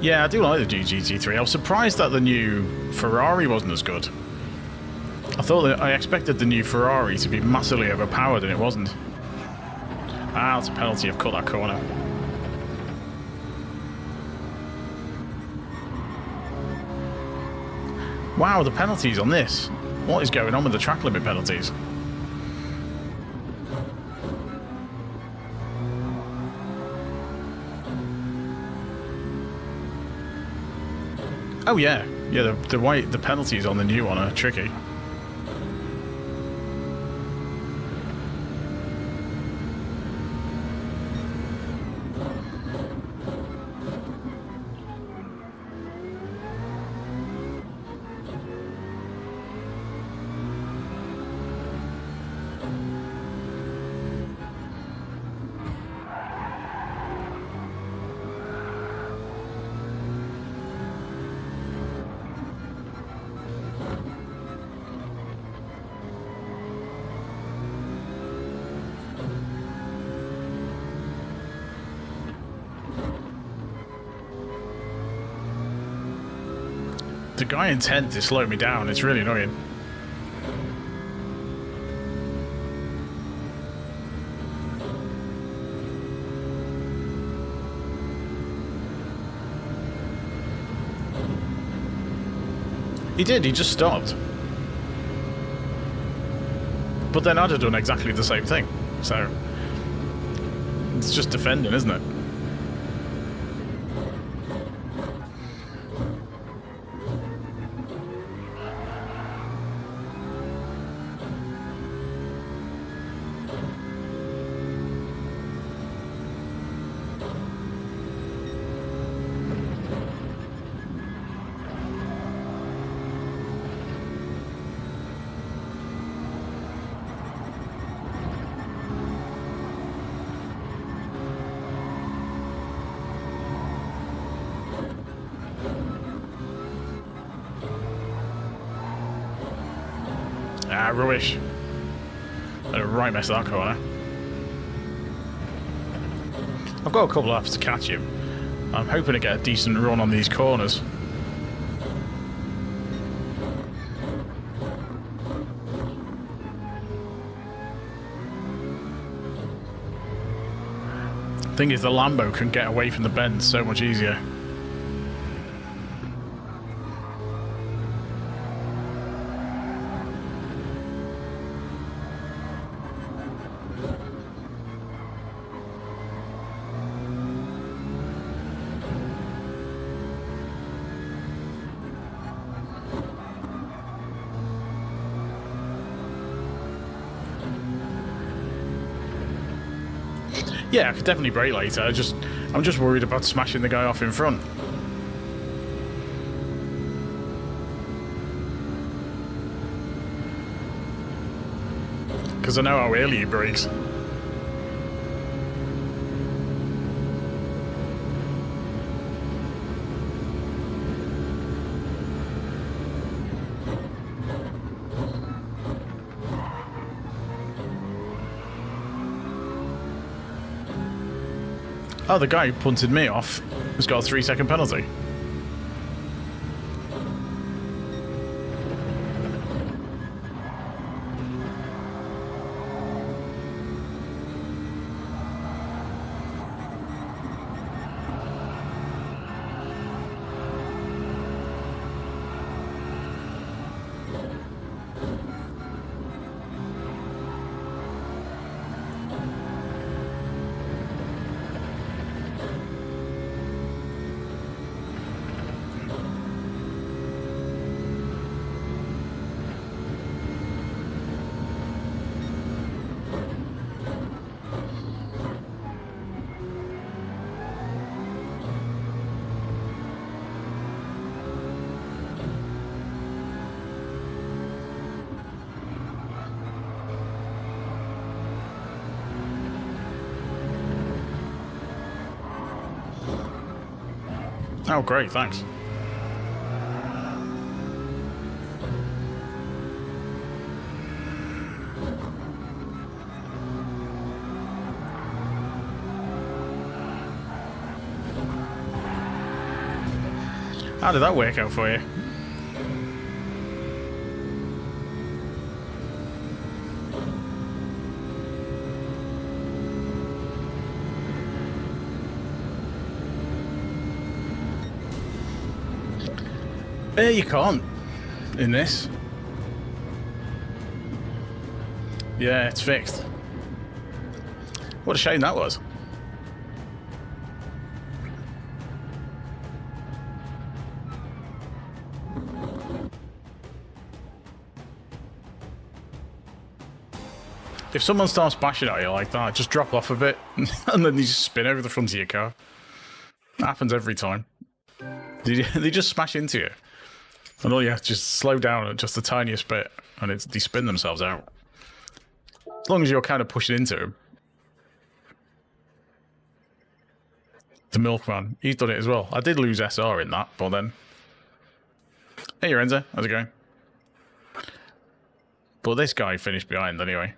Yeah, I do like the new GT3. I was surprised that the new Ferrari wasn't as good. I expected the new Ferrari to be massively overpowered, and it wasn't. Ah, that's a penalty. I've cut that corner. Wow, the penalties on this. What is going on with the track limit penalties? Oh yeah, yeah. The penalties on the new one are tricky. The guy in 10th is slowing me down. It's really annoying. He did, he just stopped. But then I'd have done exactly the same thing. So it's just defending, isn't it? Ah, rubbish. A right mess of that corner. I've got a couple of laps to catch him. I'm hoping to get a decent run on these corners. Thing is, the Lambo can get away from the bends so much easier. Yeah, I could definitely brake later. I'm just worried about smashing the guy off in front. Because I know how early he brakes. Oh, the guy who punted me off has got a 3-second penalty. Oh, great, thanks. How did that work out for you? You can't in this. Yeah, it's fixed. What a shame that was. If someone starts bashing at you like that, just drop off a bit and then you just spin over the front of your car. That happens every time. They just smash into you. And all you have to just slow down at just the tiniest bit and they spin themselves out. As long as you're kind of pushing into them. The milkman, he's done it as well. I did lose SR in that, but then... Hey, Renzo, how's it going? But this guy finished behind anyway.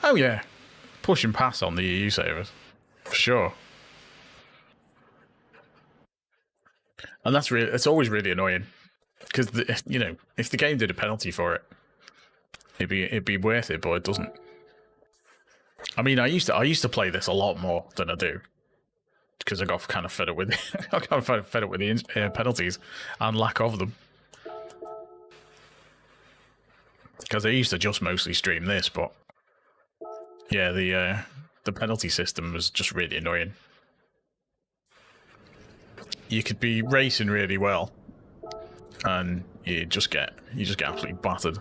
Oh yeah, push and pass on the EU savers, for sure. And that's really, it's always really annoying because you know, if the game did a penalty for it, it'd be worth it, but it doesn't. I mean, I used to play this a lot more than I do because I got kind of fed up with it. I got fed up with the penalties and lack of them. Because I used to just mostly stream this, but yeah, the penalty system was just really annoying. You could be racing really well, and you just get absolutely battered.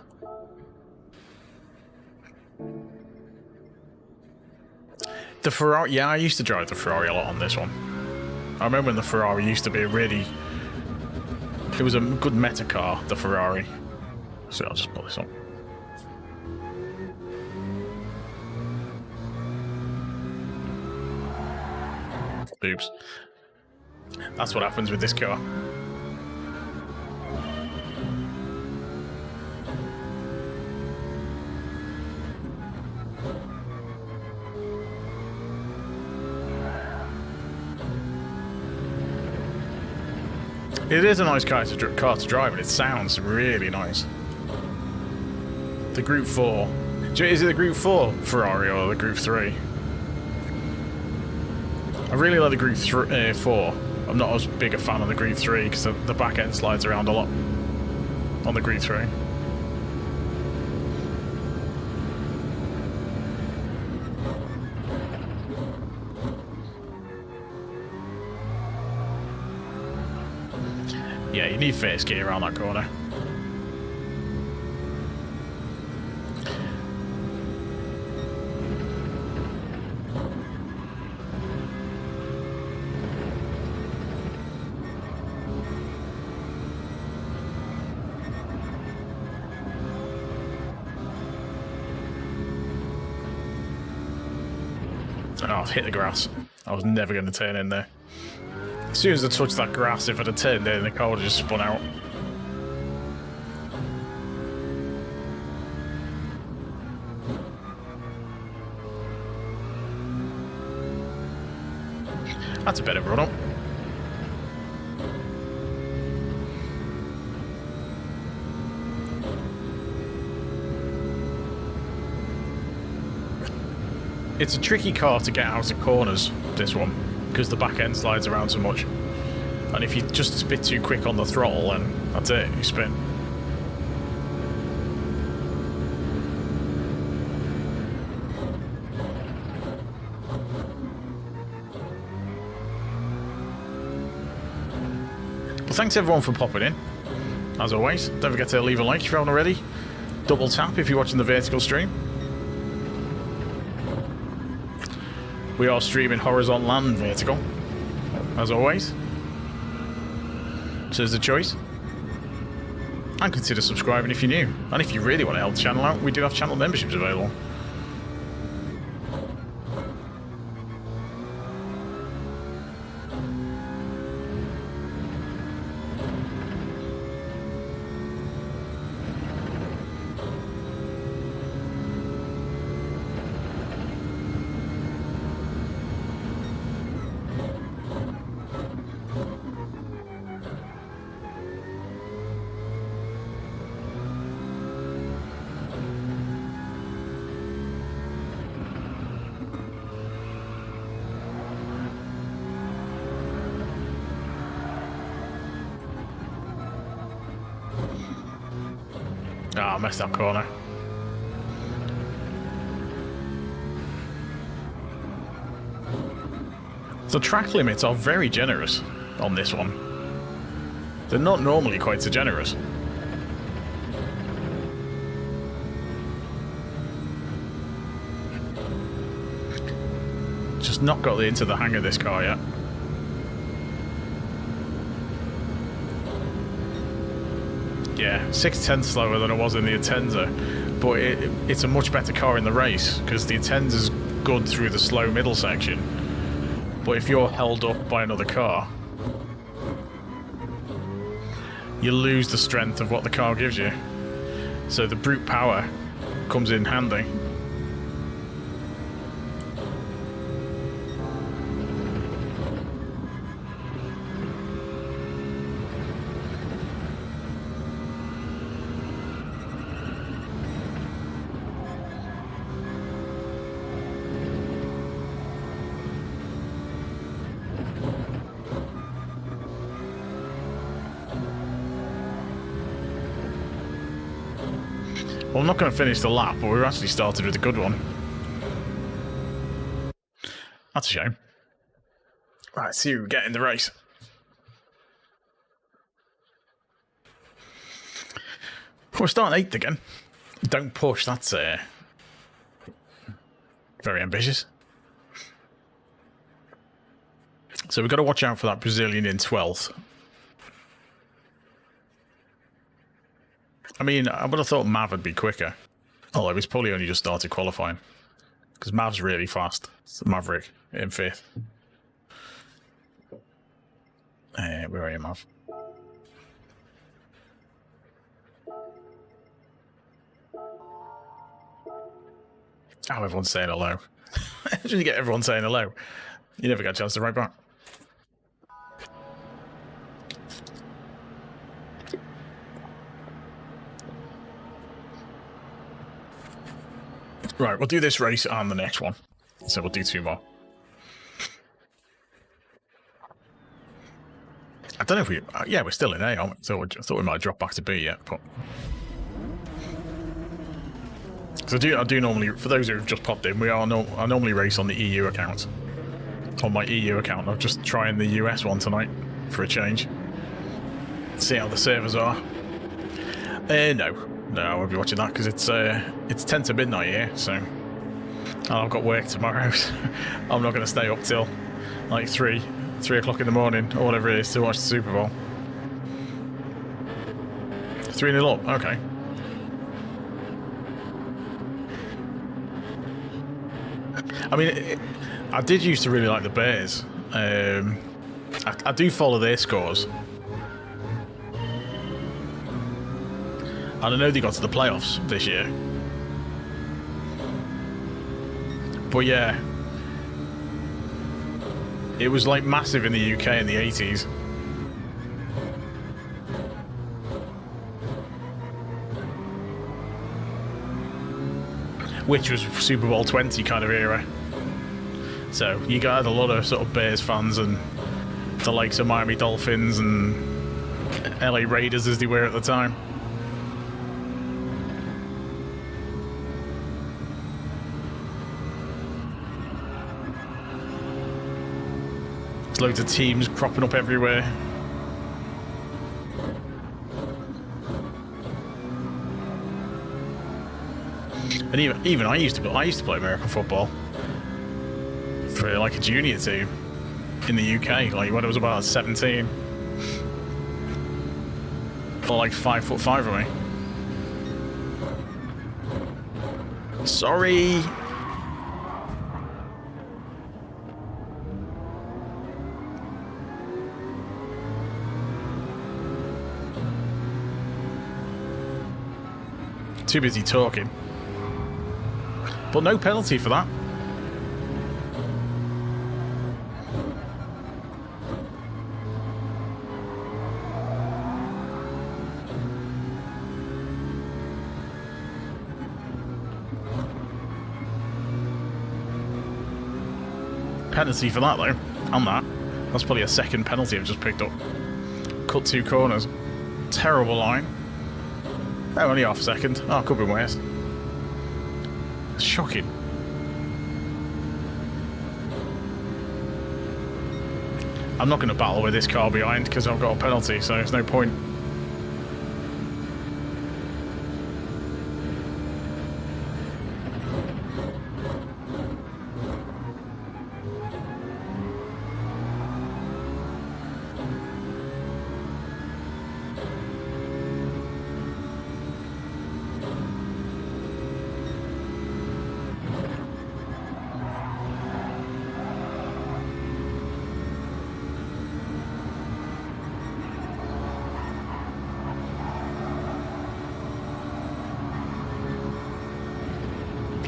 The Ferrari, yeah, I used to drive the Ferrari a lot on this one. I remember when the Ferrari used to be it was a good meta car, the Ferrari. So I'll just put this on. Oops. That's what happens with this car. It is a nice car to drive, and it sounds really nice. The Gr.4. Is it the Gr.4 Ferrari or the Gr.3? I really like the Gr.4. I'm not as big a fan of the Gr.3 because the back end slides around a lot on the Gr.3. Yeah, you need first gear around that corner. Oh, I've hit the grass. I was never going to turn in there. As soon as I touched that grass, if I'd have turned in, the car would have just spun out. That's a better run-up. It's a tricky car to get out of corners, this one, because the back end slides around so much. And if you're just a bit too quick on the throttle, then that's it, you spin. Well, thanks everyone for popping in. As always, don't forget to leave a like if you haven't already. Double tap if you're watching the vertical stream. We are streaming horizontal and vertical, as always. So there's a choice. And consider subscribing if you're new. And if you really want to help the channel out, we do have channel memberships available. Ah, I messed that corner. The track limits are very generous on this one. They're not normally quite so generous. Just not got into the hang of this car yet. Yeah, 6/10 slower than it was in the Atenza, but it's a much better car in the race because the Atenza's good through the slow middle section. But if you're held up by another car, you lose the strength of what the car gives you. So the brute power comes in handy. Well, I'm not going to finish the lap, but we've actually started with a good one. That's a shame. Right, see who we get in the race. We're starting 8th again. Don't push, that's very ambitious. So we've got to watch out for that Brazilian in 12th. I mean, I would have thought Mav would be quicker. Although he's probably only just started qualifying. Because Mav's really fast. It's the Maverick in 5th. Where are you, Mav? Oh, everyone's saying hello. As you get everyone saying hello, you never get a chance to write back. Right, we'll do this race and the next one. So we'll do 2 more. I don't know if we... yeah, we're still in A, aren't we? So I thought we might drop back to B yet, but... Because I do normally... For those who have just popped in, I normally race on the EU account. On my EU account. I'm just trying the US one tonight for a change. See how the servers are. No, I won't be watching that because it's 10 to midnight here, so and I've got work tomorrow, so I'm not going to stay up till like 3 o'clock in the morning or whatever it is to watch the Super Bowl. 3-0 up, okay. I mean, I did used to really like the Bears. I do follow their scores. And I know they got to the playoffs this year. But yeah. It was like massive in the UK in the 80s. Which was Super Bowl 20 kind of era. So you got a lot of sort of Bears fans and the likes of Miami Dolphins and LA Raiders as they were at the time. Loads of teams cropping up everywhere. And even I used to play American football for like a junior team in the UK, like when I was about 17. Or like 5'5" of me. Sorry. Too busy talking. But no penalty for that. Penalty for that though. On that. That's probably a second penalty I've just picked up. Cut 2 corners. Terrible line. Oh, only half a second. Oh, could be worse. Shocking. I'm not going to battle with this car behind because I've got a penalty, so there's no point.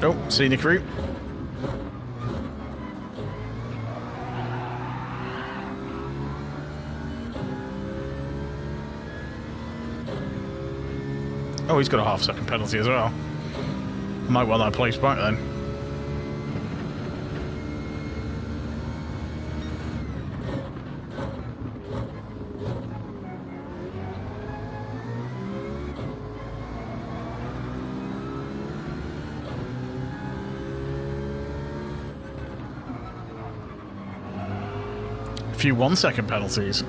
Oh, scenic route. Oh, he's got a half-second penalty as well. I might want that place back then. A few 1-second penalties.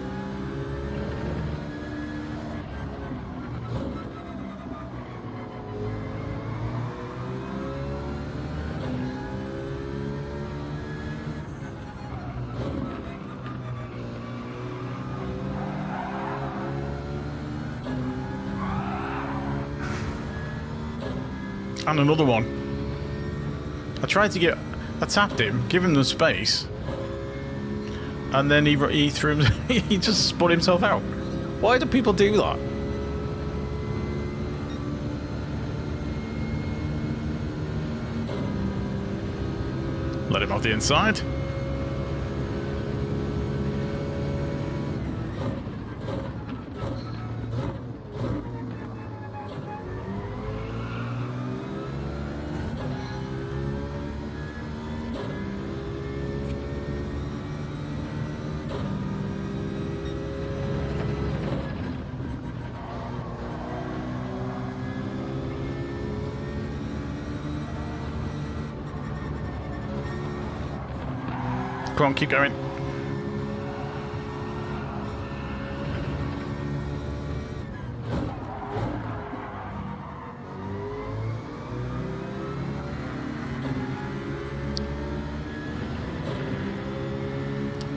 And another one. I tapped him, give him the space, and then he threw him, he just spun himself out. Why do people do that? Let him off the inside. Come on, keep going.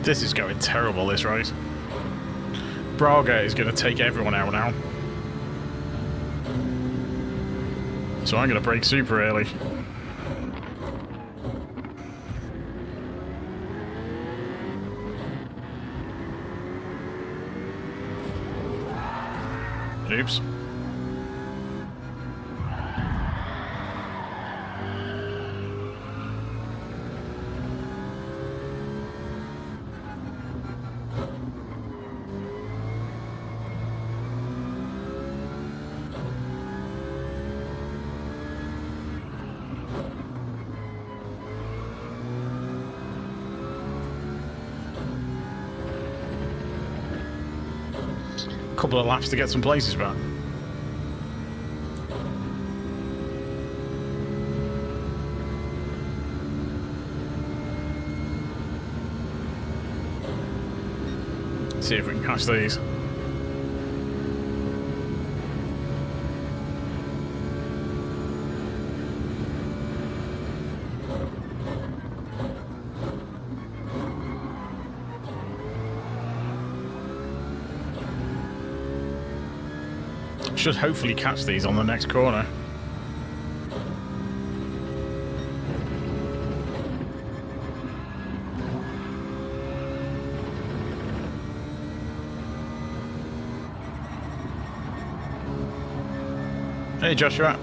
This is going terrible, this race. Braga is going to take everyone out now. So I'm going to brake super early. Oops. Couple of laps to get some places back. See if we can catch these. Should hopefully catch these on the next corner. Hey Joshua.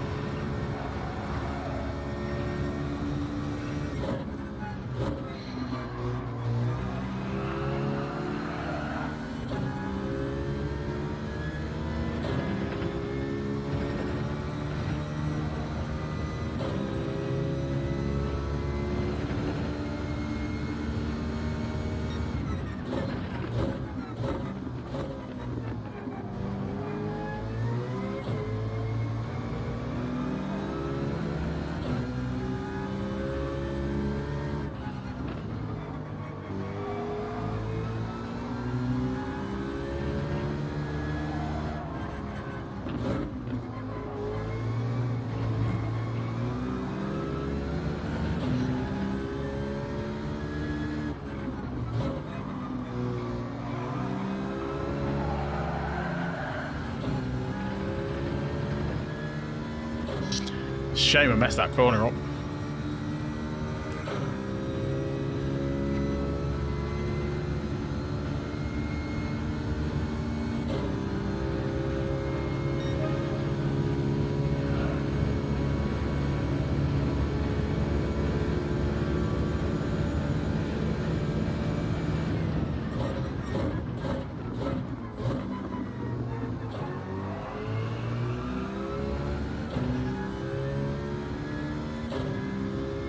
Shame I messed that corner up.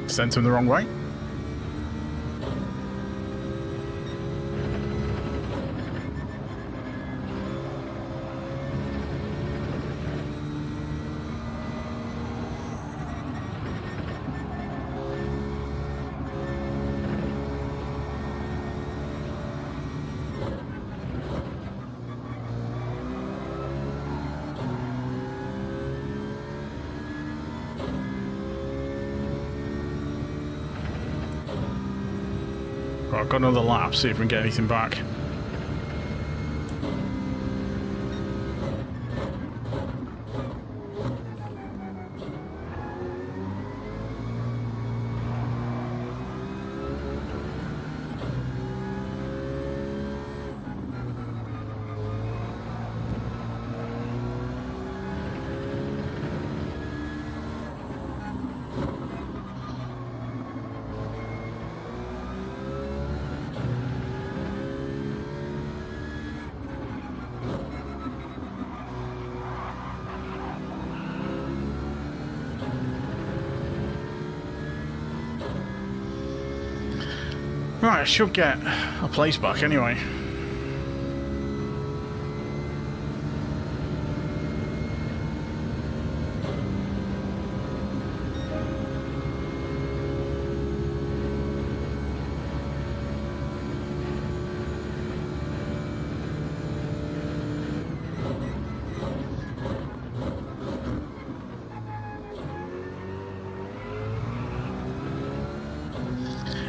Sent him the wrong way. Right, I've got another lap, see if we can get anything back. Right, I should get a place back anyway.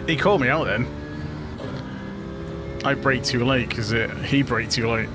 He called me out then. I braked too late because he braked too late.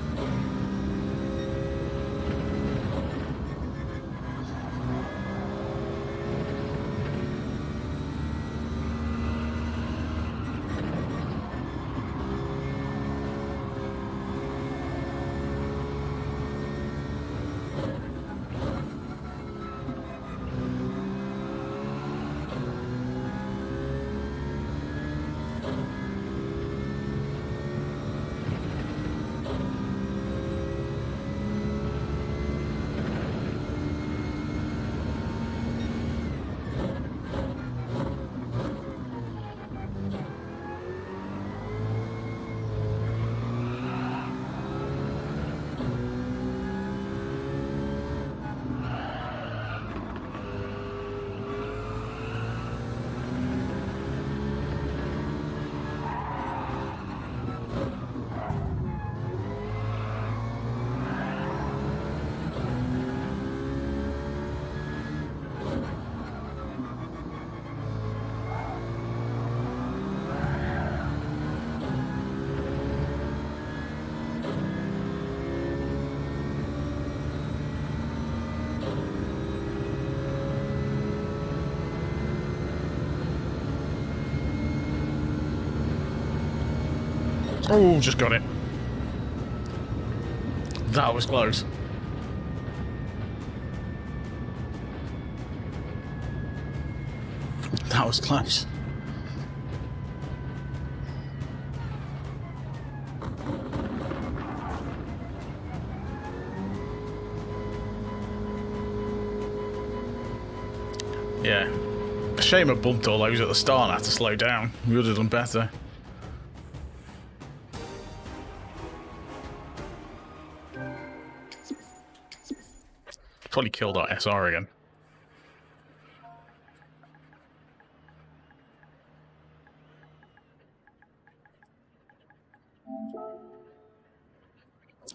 Oh, just got it. That was close. That was close. Yeah. A shame I bumped all those at the start and had to slow down. We would have done better. Probably killed our SR again.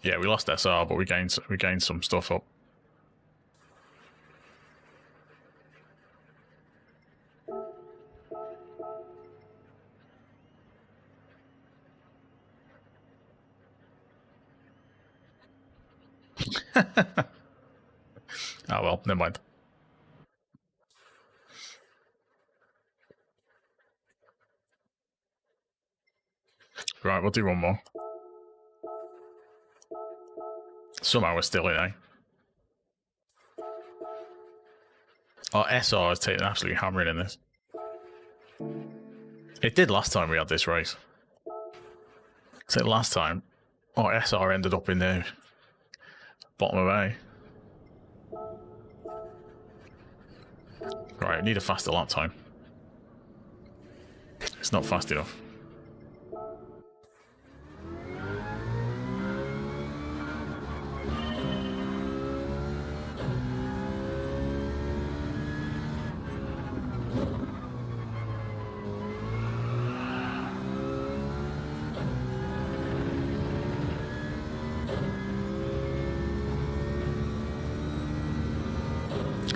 Yeah, we lost SR, but we gained some stuff up. Oh well, never mind. Right, we'll do one more. Somehow we're still in, eh? Our SR has taken an absolute hammering in this. It did last time we had this race. So last time, our SR ended up in the bottom of A. Right, I need a faster lap time. It's not fast enough.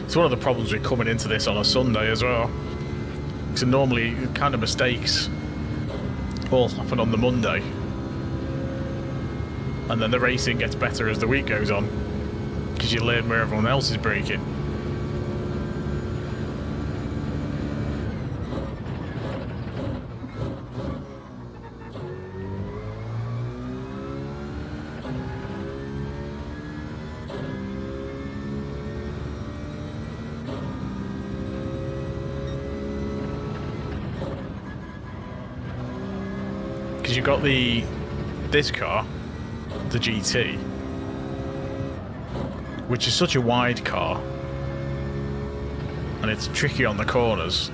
It's one of the problems with coming into this on a Sunday as well. So normally, kind of mistakes all happen on the Monday. And then the racing gets better as the week goes on. Because you learn where everyone else is braking. Because you've got this car, the GT, which is such a wide car, and it's tricky on the corners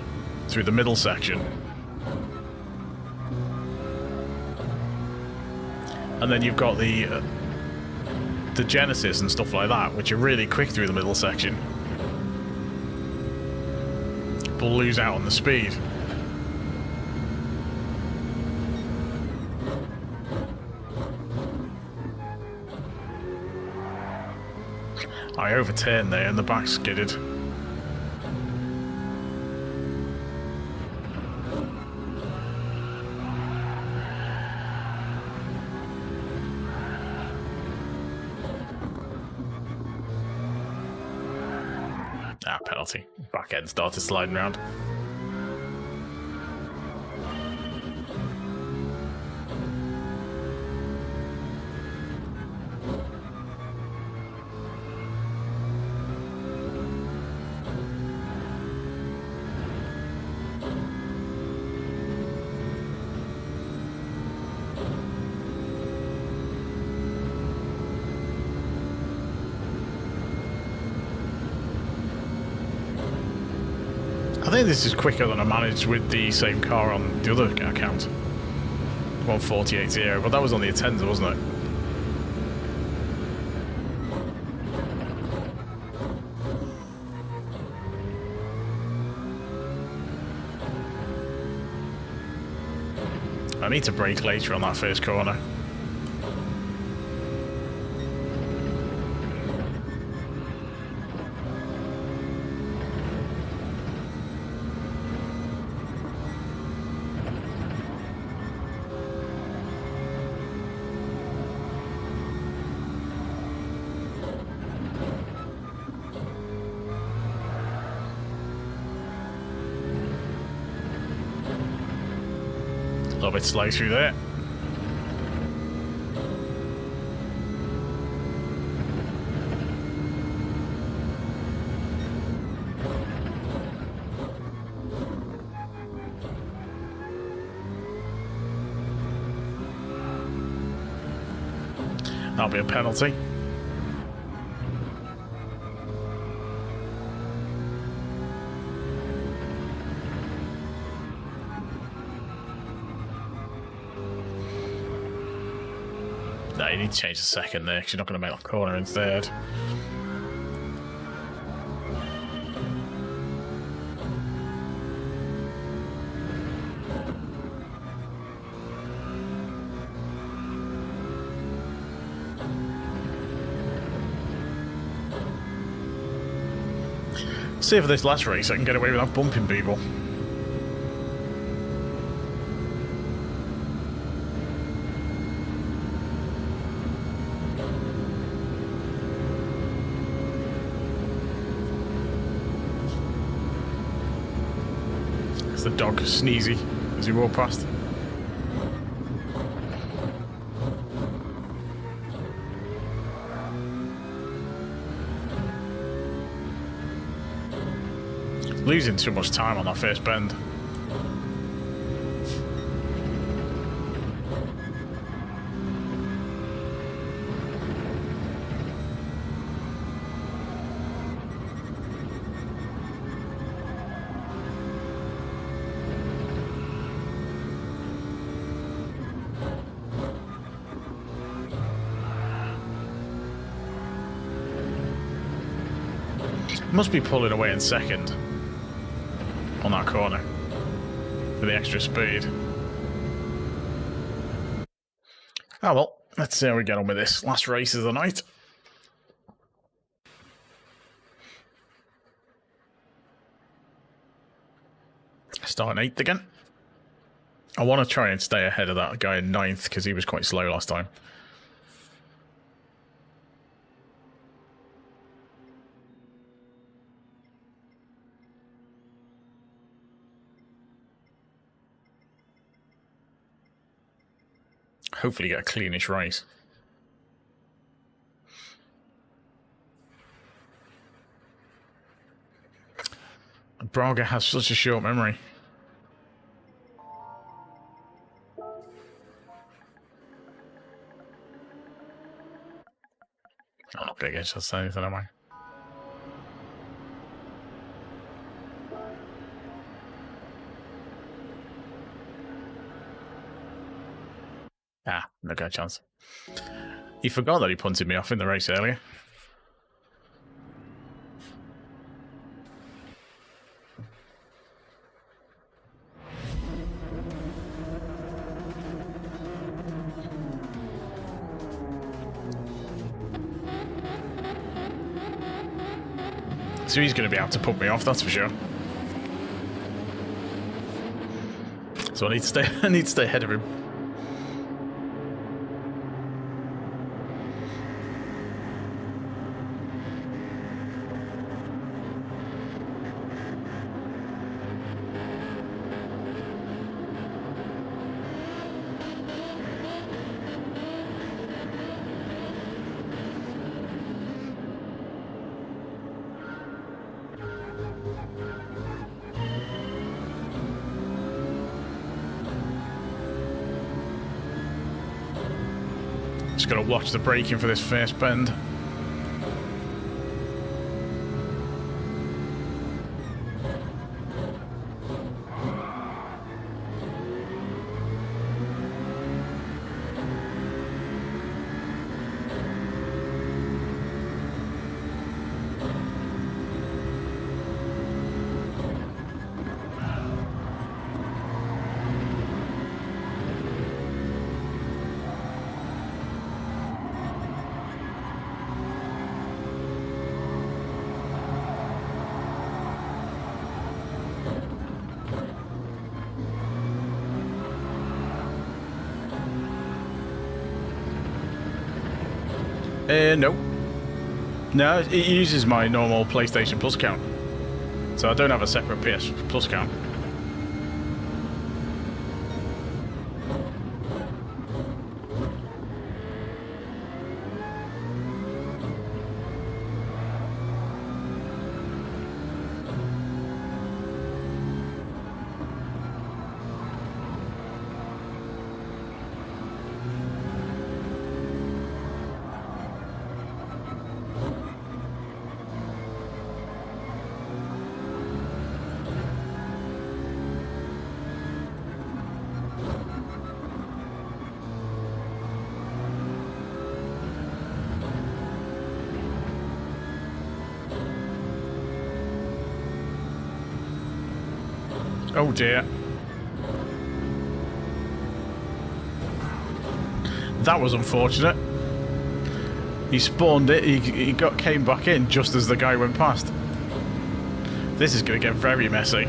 through the middle section. And then you've got the Genesis and stuff like that, which are really quick through the middle section, but lose out on the speed. I overturned there and the back skidded. Ah, penalty. Back end started sliding around. I think this is quicker than I managed with the same car on the other account. 148.0, but that was on the Atenza, wasn't it? I need to brake later on that first corner. A little bit slow through there. That'll be a penalty. No, you need to change the second there because you're not going to make that corner in third. See if for this last race I can get away without bumping people. the dog sneezy as we walk past. Losing too much time on that first bend. Must be pulling away in second on that corner for the extra speed. Oh well, let's see how we get on with this. Last race of the night. Starting 8th again. I want to try and stay ahead of that guy in 9th because he was quite slow last time. Hopefully get a cleanish race. Braga has such a short memory. I'm not going to get to say anything, am I? Ah, no good chance. He forgot that he punted me off in the race earlier. So he's going to be able to put me off, that's for sure. So I need to stay ahead of him. Just got to watch the braking for this first bend. No. No, it uses my normal PlayStation Plus account. So I don't have a separate PS Plus account. Oh dear. That was unfortunate. He spawned it, he came back in just as the guy went past. This is going to get very messy.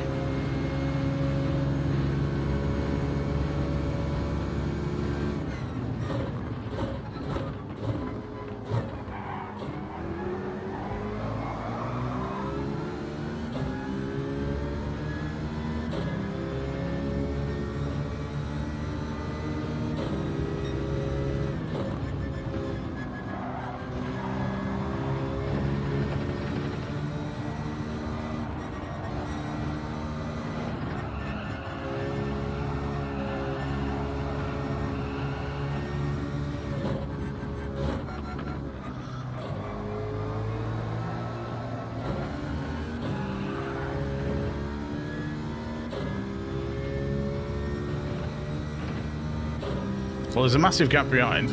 Well, there's a massive gap behind.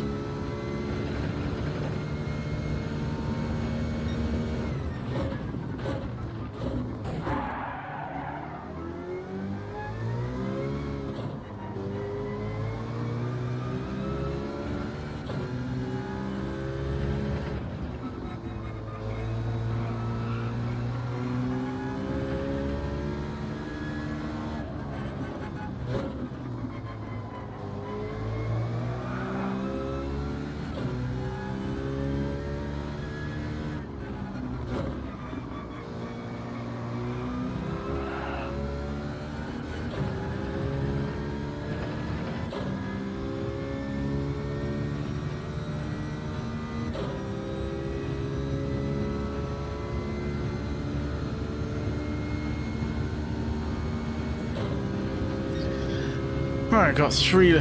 Right, got three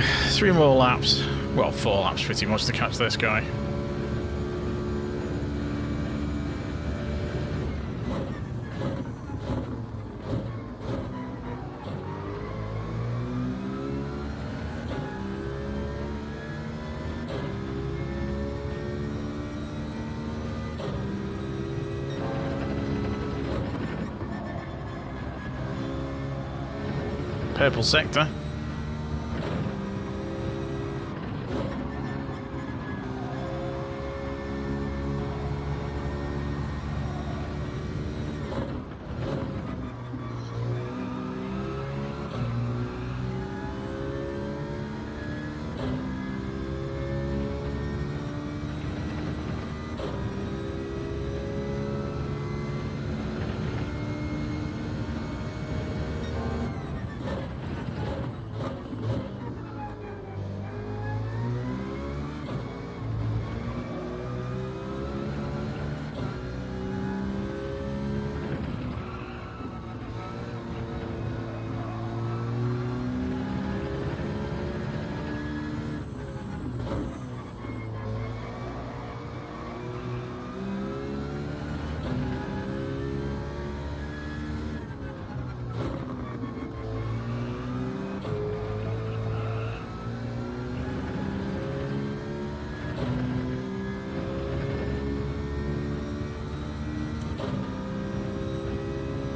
more laps. Well, 4 laps pretty much to catch this guy. Purple sector.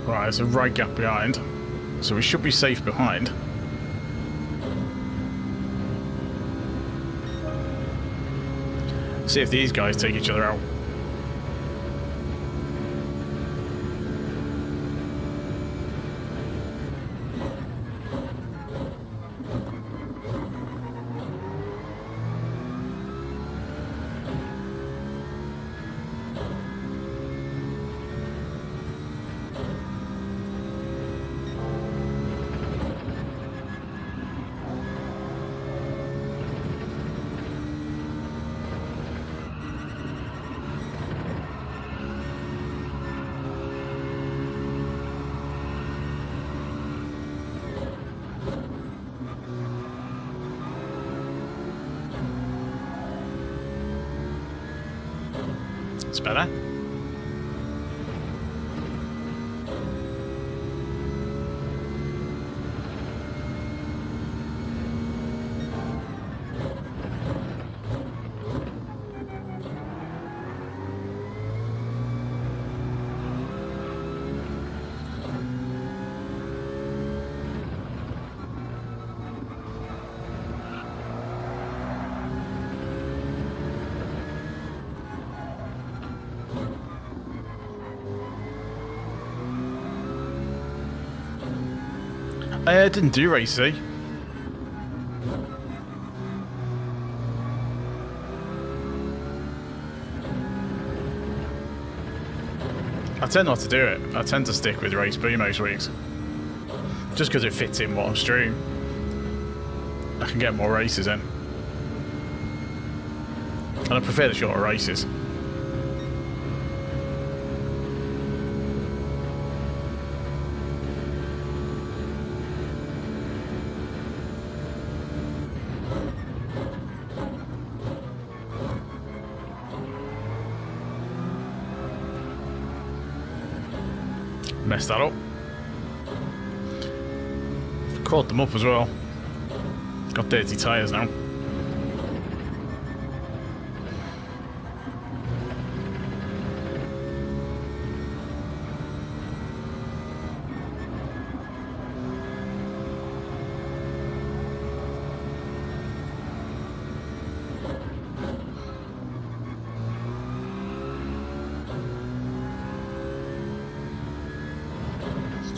Right, there's a right gap behind, so we should be safe behind. See if these guys take each other out. It's better. I didn't do racy. I tend not to do it. I tend to stick with race B most weeks. Just because it fits in what I'm streaming. I can get more races in. And I prefer the shorter races. Messed that up. Caught them up as well. Got dirty tyres now.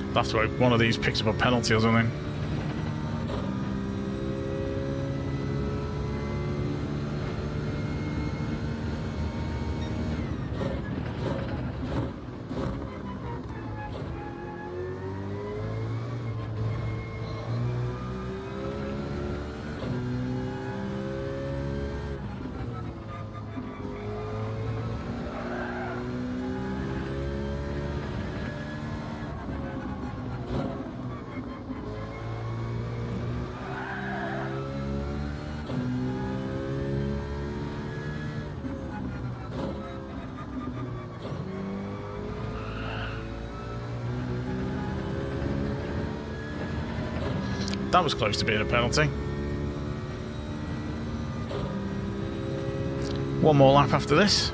I'll have to hope one of these picks up a penalty or something. That was close to being a penalty. One more lap after this.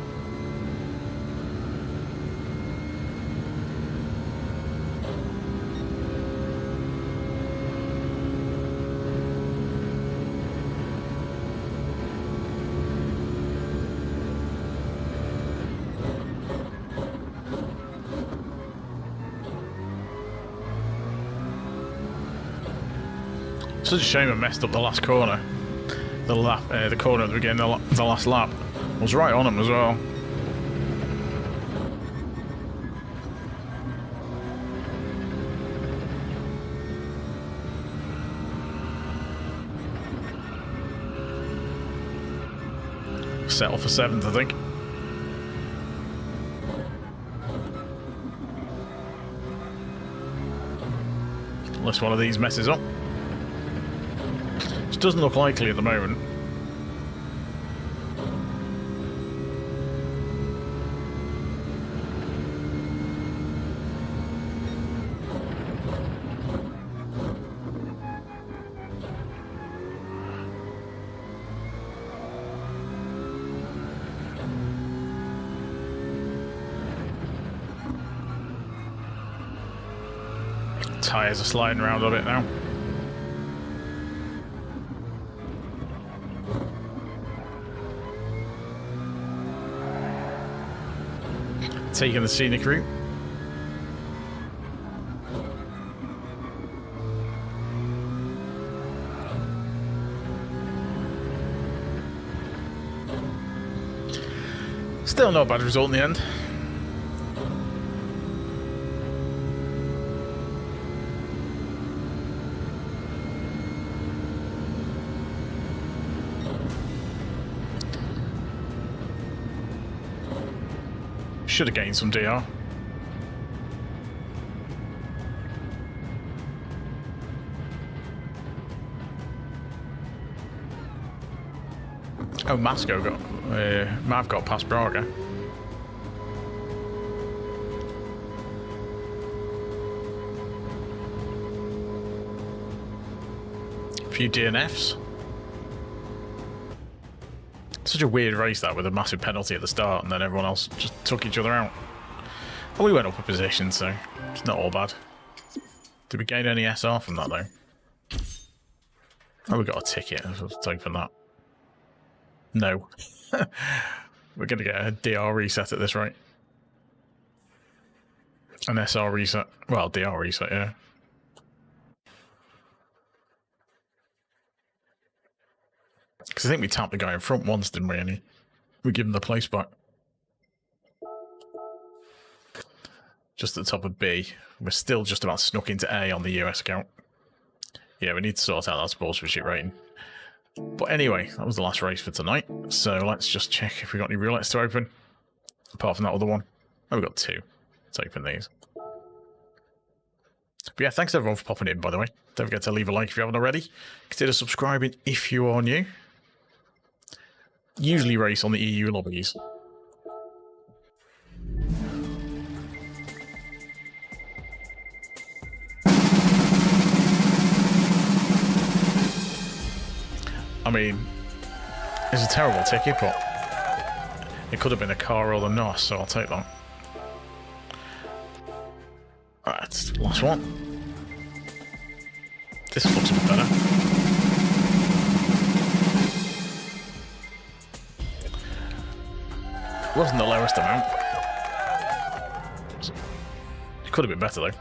Such a shame I messed up the last corner. The corner at the beginning, the last lap. I was right on him as well. Settle for 7th, I think. Unless one of these messes up. Which doesn't look likely at the moment. Tyres are sliding around a bit now. Taking the scenic route. Still not a bad result in the end. Should have gained some DR. Oh, Mav got past Braga. A few DNFs. Such a weird race that, with a massive penalty at the start and then everyone else just took each other out. Oh, we went up a position, so it's not all bad. Did we gain any SR from that though? Oh, we got a ticket. Let's open that. No. We're going to get a DR reset at this rate. An SR reset. Well, DR reset, yeah. Because I think we tapped the guy in front once, didn't we? And we give him the place back. Just at the top of B. We're still just about snuck into A on the US account. Yeah, we need to sort out that sportsmanship rating. But anyway, that was the last race for tonight. So let's just check if we got any roulettes to open. Apart from that other one. Oh, we've got 2. Let's open these. But yeah, thanks everyone for popping in, by the way. Don't forget to leave a like if you haven't already. Consider subscribing if you are new. Usually race on the EU lobbies. I mean, it's a terrible ticket, but it could have been a car or the NOS, so I'll take that. Alright, last one. This looks a bit better. It wasn't the lowest amount. It could have been better though.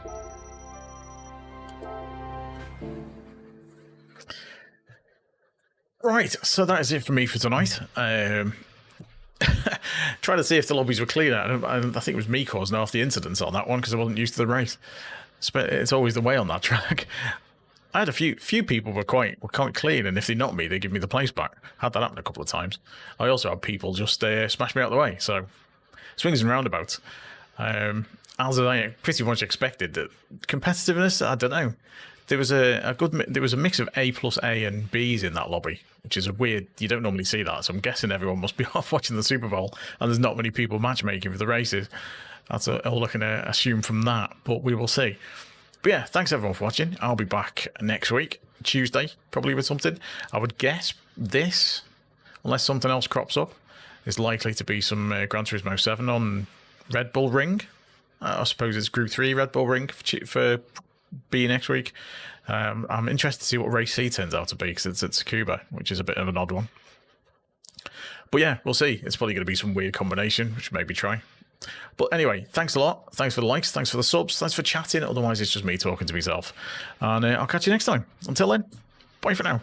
Right, so that is it for me for tonight. Trying to see if the lobbies were clean. I think it was me causing half the incidents on that one because I wasn't used to the race. It's always the way on that track. I had a few people were quite clean, and if they knocked me, they give me the place back. Had that happen a couple of times. I also had people just smash me out of the way. So swings and roundabouts. As I pretty much expected, that competitiveness, I don't know. There was a mix of A plus A and Bs in that lobby, which is a weird. You don't normally see that, so I'm guessing everyone must be off watching the Super Bowl, and there's not many people matchmaking for the races. That's all I can assume from that, but we will see. But yeah, thanks everyone for watching. I'll be back next week, Tuesday, probably with something. I would guess this, unless something else crops up, is likely to be some Gran Turismo 7 on Red Bull Ring. I suppose it's Group 3 Red Bull Ring for B next week. I'm interested to see what race C turns out to be, because it's at Tsukuba, which is a bit of an odd one. But yeah, we'll see. It's probably going to be some weird combination, which maybe try. But anyway, thanks a lot. Thanks for the likes. Thanks for the subs. Thanks for chatting. Otherwise, it's just me talking to myself. And I'll catch you next time. Until then, bye for now.